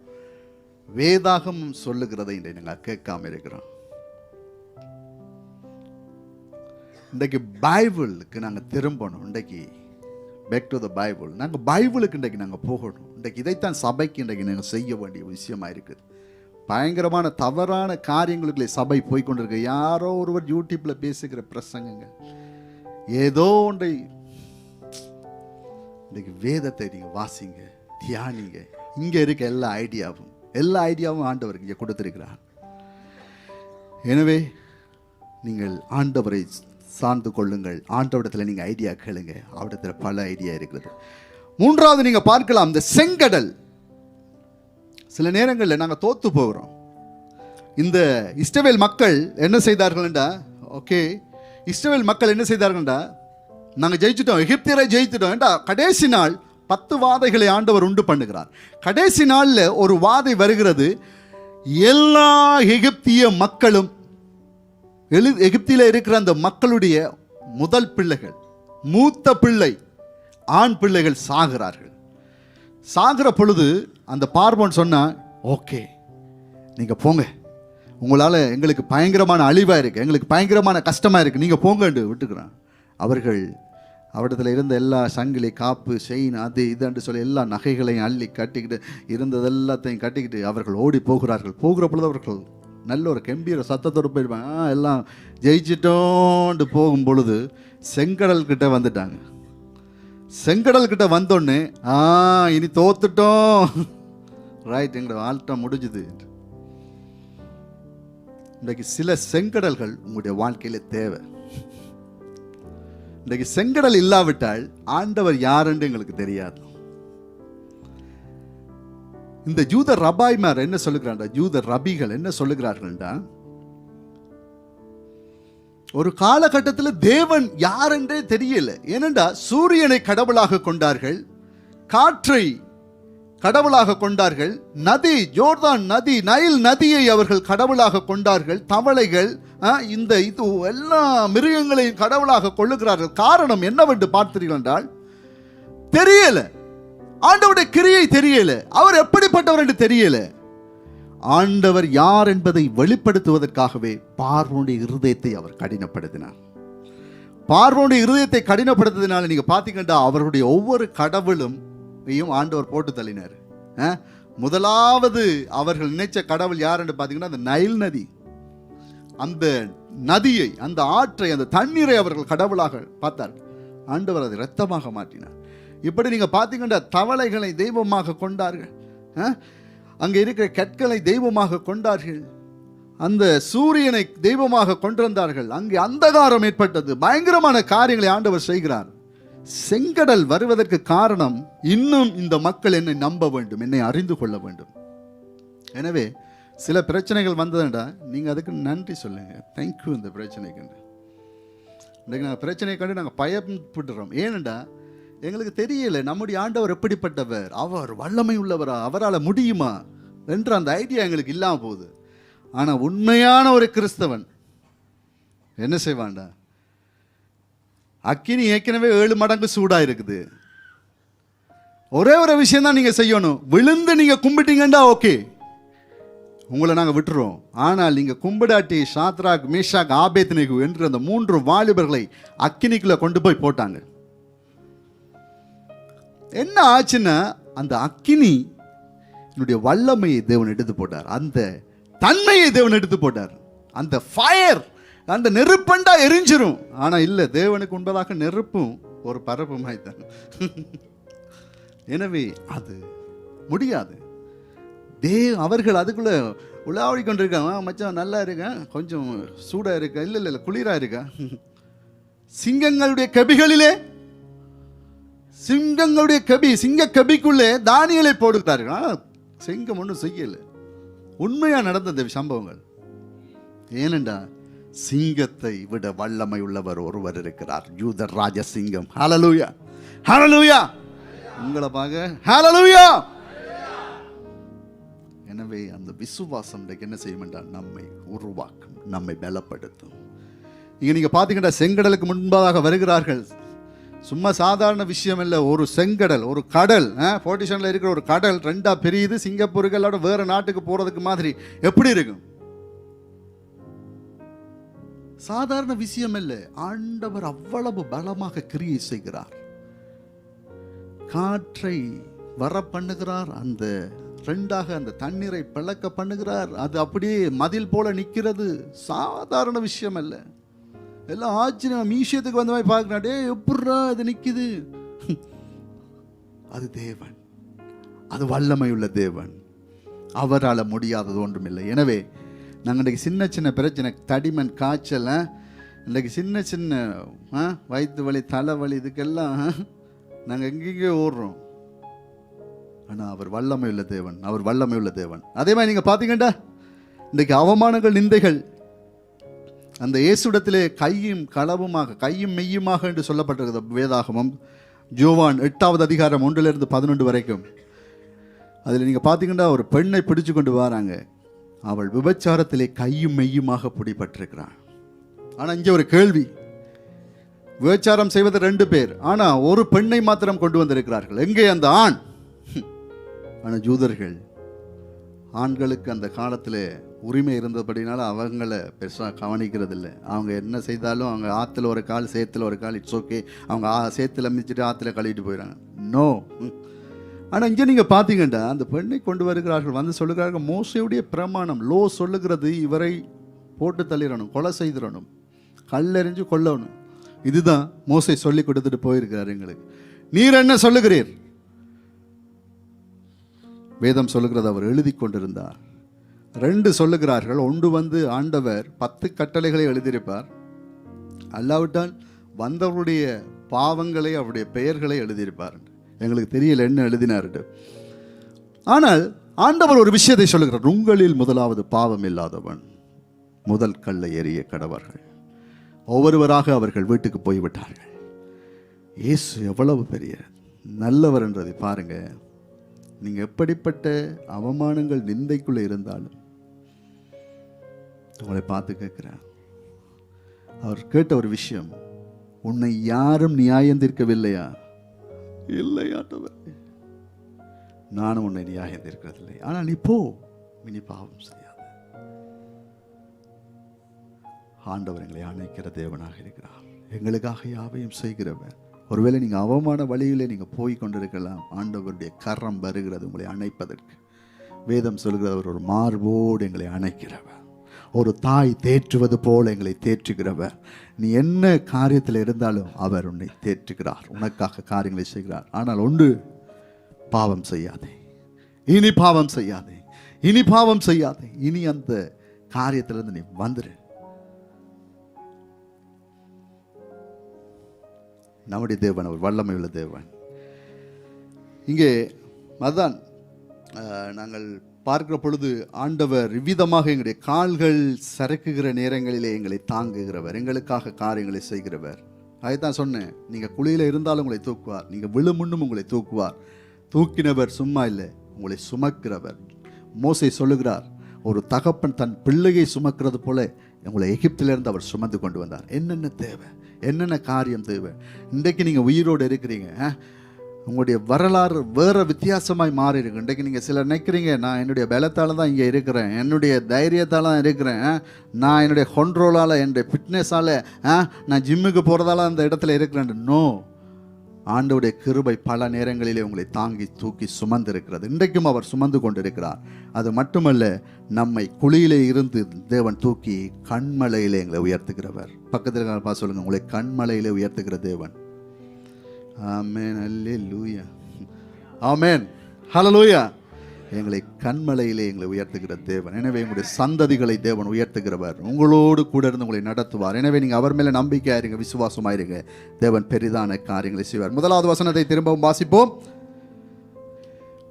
வேதாகம் சொல்லுகிறதை இன்றைக்கு நாங்கள் கேட்காம இருக்கிறோம். இன்றைக்கு பைபிளுக்கு நாங்கள் திரும்பணும். இன்றைக்கு பேக் டு த பைபிள். நாங்கள் பைபிளுக்கு இன்றைக்கு நாங்கள் போகணும். இன்றைக்கு இதைத்தான் சபைக்கு இன்றைக்கு நாங்கள் செய்ய வேண்டிய விஷயமா இருக்குது. பயங்கரமான தவறான காரியங்களுக்குள்ளே சபை போய்கொண்டிருக்கு. யாரோ ஒருவர் யூடியூப்ல பேசுகிற பிரசங்கங்க, ஏதோ ஒன்றை. இன்றைக்கு வேதத்தை நீங்க வாசிங்க, தியானிங்க. இங்க இருக்க எல்லா ஐடியாவும் ஆண்டவருக்கு இங்கே கொடுத்திருக்கிறார். எனவே நீங்கள் ஆண்டவரை சார்ந்து கொள்ளுங்கள். ஆண்டவரிடத்தில் நீங்கள் ஐடியா கேளுங்க, அவரிடத்தில் பல ஐடியா இருக்கிறது. மூன்றாவது நீங்க பார்க்கலாம், இந்த செங்கடல். சில நேரங்களில் நாங்கள் தோத்து போகிறோம். இந்த இஸ்ரவேல் மக்கள் என்ன செய்தார்கள்டா, ஓகே, இஸ்ரவேல் மக்கள் என்ன செய்தார்கள்டா, நாங்கள் ஜெயிச்சிட்டோம், எகிப்தியரை ஜெயிச்சிட்டோம். கடைசி நாள் 10 வாதைகளை ஆண்டவர் உண்டு பண்ணுகிறார். கடைசி நாளில் ஒரு வாதை வருகிறது. எல்லா எகிப்திய மக்களும், எகிப்தியில் இருக்கிற அந்த மக்களுடைய முதல் பிள்ளைகள், மூத்த பிள்ளை, ஆண் பிள்ளைகள் சாகிறார்கள். சாகிற பொழுது அந்த பார்வோன் சொன்னா, ஓகே நீங்க போங்க, உங்களால் எங்களுக்கு பயங்கரமான அழிவாக இருக்குது, எங்களுக்கு பயங்கரமான கஷ்டமாக இருக்குது, நீங்கள் போங்கன்னு விட்டுக்கிறான். அவர்கள் அவரிடத்தில் இருந்த எல்லா சங்கிலி, காப்பு, செயின், அது இதுன்னு சொல்லி எல்லா நகைகளையும் அள்ளி கட்டிக்கிட்டு, இருந்தது எல்லாத்தையும் கட்டிக்கிட்டு அவர்கள் ஓடி போகிறார்கள். போகிற பொழுது அவர்கள் நல்ல ஒரு கம்பீர சத்தத்தோடு போயிடுவாங்க. எல்லாம் ஜெயிச்சிட்டோன்ட்டு போகும் பொழுது செங்கடல் கிட்ட வந்துட்டாங்க. செங்கடல் கிட்ட வந்தோடனே இனி தோத்துட்டோம், ரைட், எங்களோட ஆட்டம் முடிஞ்சுது. இன்றைக்கு சில செங்கடல்கள் உங்களுடைய வாழ்க்கையில தேவை. இன்றைக்கு செங்கடல் இல்லாவிட்டால் ஆண்டவர் யாருன்னு எங்களுக்கு தெரியாது. இந்த யூத ரபாய்மார் என்ன சொல்லுகிறாங்க, யூத ரபிகள் என்ன சொல்லுகிறார்கள்டா, ஒரு காலகட்டத்தில் தேவன் யார் என்றே தெரியல. ஏனென்றா சூரியனை கடவுளாக கொண்டார்கள், காற்றை கடவுளாக கொண்டார்கள், நதி ஜோர்தான் நதி நைல் நதியை அவர்கள் கடவுளாக கொண்டார்கள், தவளைகள் இந்த இது எல்லா மிருகங்களையும் கடவுளாக கொள்ளுகிறார்கள். காரணம் என்னவென்று பார்த்தீர்கள் என்றால் தெரியல, ஆண்டவருடைய கிரியை தெரியல, அவர் எப்படிப்பட்டவர் என்று தெரியல. ஆண்டவர் யார் என்பதை வெளிப்படுத்துவதற்காகவே பார்வோனுடைய இருதயத்தை அவர் கடினப்படுத்தினார். பார்வோனுடைய இருதயத்தை கடினப்படுத்தினால நீங்க பாத்தீங்கன்னா அவருடைய ஒவ்வொரு கடவுளும் ஆண்டவர் போட்டு தள்ளினார். முதலாவது அவர்கள் நினைச்ச கடவுள் யார் என்று பாத்தீங்கன்னா அந்த நைல் நதி, அந்த நதியை, அந்த ஆற்றை, அந்த தண்ணீரை அவர்கள் கடவுளாக பார்த்தார். ஆண்டவர் அதை இரத்தமாக மாற்றினார். இப்படி நீங்க பாத்தீங்கன்னா தவளைகளை தெய்வமாக கொண்டார்கள், அங்கே இருக்கிற கற்களை தெய்வமாக கொண்டார்கள், அந்த சூரியனை தெய்வமாக கொண்டிருந்தார்கள். அங்கே அந்தகாரம் ஏற்பட்டது, பயங்கரமான காரியங்களை ஆண்டவர் செய்கிறார். செங்கடல் வருவதற்கு காரணம் இன்னும் இந்த மக்கள் என்னை நம்ப வேண்டும், என்னை அறிந்து கொள்ள வேண்டும். எனவே சில பிரச்சனைகள் வந்ததுண்டா நீங்க அதுக்கு நன்றி சொல்லுங்க, தேங்க்யூ இந்த பிரச்சனைக்கு. இன்றைக்கு நாங்கள் பிரச்சனையை கண்டு நாங்கள் பயப்படுறோம். ஏனெண்டா எங்களுக்கு தெரியல நம்முடைய ஆண்டவர் எப்படிப்பட்டவர், அவர் வல்லமை உள்ளவரா, அவரால் முடியுமா என்ற அந்த ஐடியா எங்களுக்கு இல்லாம போகுது. ஆனா உண்மையான ஒரு கிறிஸ்தவன் என்ன செய்வான்டா, அக்கினி ஏற்கனவே 7 மடங்கு சூடா இருக்குது, ஒரே ஒரு விஷயம் தான் நீங்க செய்யணும், விழுந்து நீங்க கும்பிட்டீங்கன்னா ஓகே, உங்களை நாங்கள் விட்டுறோம். ஆனால் நீங்க கும்பிடாட்டி சாத்ராக் மேஷாக் ஆபேத்நேகோ என்று அந்த 3 வாலிபர்களை அக்கினிக்குள்ள கொண்டு போய் போட்டாங்க. என்ன ஆச்சுன்னா அந்த அக்கினி என்னுடைய வல்லமையை தேவன் எடுத்து போட்டார், அந்த தன்மையை தேவன் எடுத்து போட்டார். அந்த ஃபயர், அந்த நெருப்பண்டா எரிஞ்சிரும். ஆனா இல்ல, தேவனுக்கு உண்பதாக நெருப்பும் ஒரு பரப்புமாய்த்தான். எனவே அது முடியாது. அவர்கள் அதுக்குள்ள உலாவடி கொண்டிருக்காங்க, மச்சான் நல்லா இருக்க, கொஞ்சம் சூடா இருக்க, இல்ல இல்ல குளிரா இருக்க. சிங்கங்களுடைய கபிகளிலே, சிங்கங்களுடைய கபி, சிங்க கபிக்குள்ளே தானியலை போடுகிறார்கள். சிங்கம் ஒன்றும் செய்யல. உண்மையா நடந்த இந்த சம்பவங்கள். ஏனென்றா சிங்கத்தை விட வல்லமை உள்ளவர் ஒருவர் இருக்கிறார், யூத ராஜ சிங்கம். ஹல்லேலூயா, ஹல்லேலூயா. உங்களை பார்க்க ஹல்லேலூயா. எனவே அந்த விசுவாசம் என்ன செய்யும் என்றால் நம்மை உருவாக்கும், நம்மை பலப்படுத்தும். இங்க நீங்க பாத்தீங்கன்னா செங்கடலுக்கு முன்பாக வருகிறார்கள். சும்மா சாதாரண விஷயம் இல்லை, ஒரு செங்கடல், ஒரு கடல், 47 இருக்கிற ஒரு கடல் 2ஆ பிரியுது. சிங்கப்பூர்களோட வேற நாட்டுக்கு போறதுக்கு மாதிரி எப்படி இருக்கும்? சாதாரண விஷயம் இல்லை. ஆண்டவர் அவ்வளவு பலமாக கிரியை செய்கிறார். காற்றை வர பண்ணுகிறார், அந்த 2ஆக அந்த தண்ணீரை பிளக்க பண்ணுகிறார். அது அப்படியே மதில் போல நிற்கிறது. சாதாரண விஷயம் அல்ல. எல்லாம் ஆச்சரியம், மீஷியத்துக்கு வந்த மாதிரி பார்க்கிறாடே, எப்படா அது நிக்குது? அது தேவன், அது வல்லமை உள்ள தேவன், அவரால் முடியாதது ஒன்றுமில்லை. எனவே நாங்கள் இன்றைக்கு சின்ன சின்ன பிரச்சனை, தடிமன், காய்ச்சல், இன்றைக்கு சின்ன சின்ன வயிற்று வலி, தலைவலி, இதுக்கெல்லாம் நாங்கள் எங்கெங்கே ஓடுறோம். ஆனால் அவர் வல்லமை உள்ள தேவன், அவர் வல்லமை உள்ள தேவன். அதே மாதிரி நீங்கள் பார்த்தீங்கன்னா இன்றைக்கு அவமானங்கள், நிந்தைகள், அந்த இயேசுடத்திலே கையும் களவுமாக, கையும் மெய்யுமாக என்று சொல்லப்பட்டிருக்கிறது வேதாகமம். யோவான் 8ஆவது அதிகாரம் 1-11 வரைக்கும். அதில் நீங்கள் பார்த்தீங்கன்னா ஒரு பெண்ணை பிடிச்சு கொண்டு வராங்க. அவள் விபச்சாரத்திலே கையும் மெய்யுமாக பிடிபட்டிருக்கிறாள். ஆனால் இங்கே ஒரு கேள்வி, விபச்சாரம் செய்வது 2 பேர், ஆனால் ஒரு பெண்ணை மாத்திரம் கொண்டு வந்திருக்கிறார்கள். எங்கே அந்த ஆண்? ஆனால் யூதர்கள், ஆண்களுக்கு அந்த காலத்தில் உரிமை இருந்தபடினால அவங்கள பெருசாக கவனிக்கிறது இல்லை. அவங்க என்ன செய்தாலும் அவங்க ஆற்றுல ஒரு கால், சேத்துல ஒரு கால், இட்ஸ் ஓகே. அவங்க சேத்துல மிதிச்சுட்டு ஆற்றுல கழுவிட்டு போயிடறாங்க. நோ. ஆனால் இங்கே நீங்கள் பார்த்தீங்கன்னா அந்த பெண்ணை கொண்டு வருகிறார்கள், வந்து சொல்லுகிறார்கள் மோசையுடைய பிரமாணம், லோ சொல்லுகிறது இவரை போட்டு தள்ளிடணும், கொலை செய்திடணும், கல்லெறிஞ்சு கொல்லணும். இதுதான் மோசை சொல்லி கொடுத்துட்டு போயிருக்கிறார் எங்களுக்கு. நீர் என்ன சொல்லுகிறீர்? வேதம் சொல்லுகிறது அவர் எழுதி கொண்டிருந்தார். 2 சொல்லுகிறார்கள். ஒன்று ஆண்டவர் 10 கட்டளைகளை எழுதியிருப்பார். அல்லாவிட்டால் வந்தவருடைய பாவங்களை அவருடைய பெயர்களை எழுதியிருப்பார். எங்களுக்கு தெரியல என்ன எழுதினார். ஆனால் ஆண்டவர் ஒரு விஷயத்தை சொல்லுகிறார். உங்களில் முதலாவது பாவம் இல்லாதவன் முதல் கல்லை எறிய கடவர்கள். ஒவ்வொருவராக அவர்கள் வீட்டுக்கு போய்விட்டார்கள். இயேசு எவ்வளவு பெரிய நல்லவர் என்றதை பாருங்க. நீங்க எப்படிப்பட்ட அவமானங்கள் நிந்தைக்குள்ள இருந்தாலும் உங்களை பார்த்து கேட்கிறார். அவர் கேட்ட ஒரு விஷயம், உன்னை யாரும் நியாயம் தீர்க்கவில்லையா? இல்லை ஆண்டவரே, நானும் உன்னை நியாயம் தீர்க்கிறதில்லை. ஆனால் நீ போ, இனி பாவம் செய்யாத. ஆண்டவர் எங்களை அணைக்கிற தேவனாக இருக்கிறார். எங்களுக்காக யாவையும் செய்கிறவர். ஒருவேளை நீங்க அவமான வழியிலே நீங்க போய் கொண்டிருக்கலாம். ஆண்டவருடைய கரம் வருகிறது உங்களை அணைப்பதற்கு. வேதம் சொல்கிறது அவர் ஒரு மார்போடு எங்களை அணைக்கிறவர். ஒரு தாய் தேற்றுவது போல எங்களை தேற்றுகிறவர். நீ என்ன காரியத்தில் இருந்தாலும் அவர் உன்னை தேற்றுகிறார், உனக்காக காரியங்களை செய்கிறார். ஆனால் ஒன்று, பாவம் செய்யாதே, இனி பாவம் செய்யாதே, இனி பாவம் செய்யாதே. இனி அந்த காரியத்திலிருந்து நீ வந்துரு. நம்முடைய தேவன் அவர் வல்லமை உள்ள தேவன். இங்கே அதான் நாங்கள் பார்க்கிற பொழுது ஆண்டவர் விவிதமாக எங்களுடைய கால்கள் சறுக்குகிற நேரங்களிலே எங்களை தாங்குகிறவர், எங்களுக்காக காரியங்களை செய்கிறவர். அதைத்தான் சொன்னேன், நீங்கள் குழியில் இருந்தாலும் உங்களை தூக்குவார், நீங்கள் விழுமுன்னும் உங்களை தூக்குவார். தூக்கினவர் சும்மா இல்லை, உங்களை சுமக்கிறவர். மோசே சொல்லுகிறார், ஒரு தகப்பன் தன் பிள்ளையை சுமக்கிறது போல உங்களை எகிப்திலிருந்து அவர் சுமந்து கொண்டு வந்தார். என்னென்ன தேவை, என்னென்ன காரியம் தேவை. இன்றைக்கு நீங்கள் உயிரோடு இருக்கிறீங்க, உங்களுடைய வரலாறு வேறு வித்தியாசமாய் மாறி இருக்கு. இன்றைக்கு நீங்கள் சிலர் நினைக்கிறீங்க, நான் என்னுடைய பலத்தால் தான் இங்கே இருக்கிறேன், என்னுடைய தைரியத்தால் தான் இருக்கிறேன், நான் என்னுடைய கண்ட்ரோலால், என்னுடைய ஃபிட்னஸால், நான் ஜிம்முக்கு போகிறதால அந்த இடத்துல இருக்கிறேன். நோ, ஆண்டவருடைய கிருபை பல நேரங்களிலே உங்களை தாங்கி தூக்கி சுமந்திருக்கிறது. இன்றைக்கும் அவர் சுமந்து கொண்டிருக்கிறார். அது மட்டுமல்ல, நம்மை குழியிலே இருந்து தேவன் தூக்கி கண்மலையிலே எங்களை உயர்த்துகிறவர். பக்கத்தில் சொல்லுங்க, உங்களை கண்மலையிலே உயர்த்துகிற தேவன். ஆமென், அல்லேலூயா, ஆமென், ஹல்லேலூயா. எங்களை கண்மலையிலே எங்களை உயர்த்துகிற தேவன். எனவே உங்களுடைய சந்ததிகளை தேவன் உயர்த்துகிறவர், உங்களோடு கூட இருந்து உங்களை நடத்துவார். எனவே நீங்கள் அவர் மேலே நம்பிக்கையாயிருங்க, விசுவாசமாயிருங்க. தேவன் பெரிதான காரியங்களை செய்வார். முதலாவது வசனத்தை திரும்பவும் வாசிப்போம்.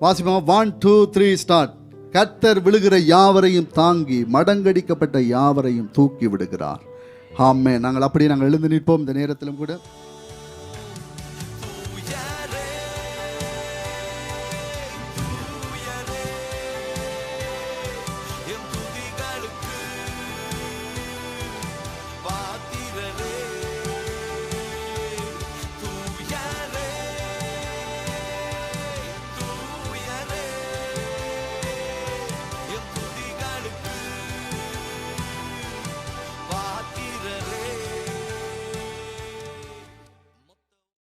1 2 3 ஸ்டார்ட். கர்த்தர் விழுகிற யாவரையும் தாங்கி மடங்கடிக்கப்பட்ட யாவரையும் தூக்கி விடுகிறார். ஆமென். நாங்கள் எழுந்து நிற்போம் இந்த நேரத்திலும் கூட.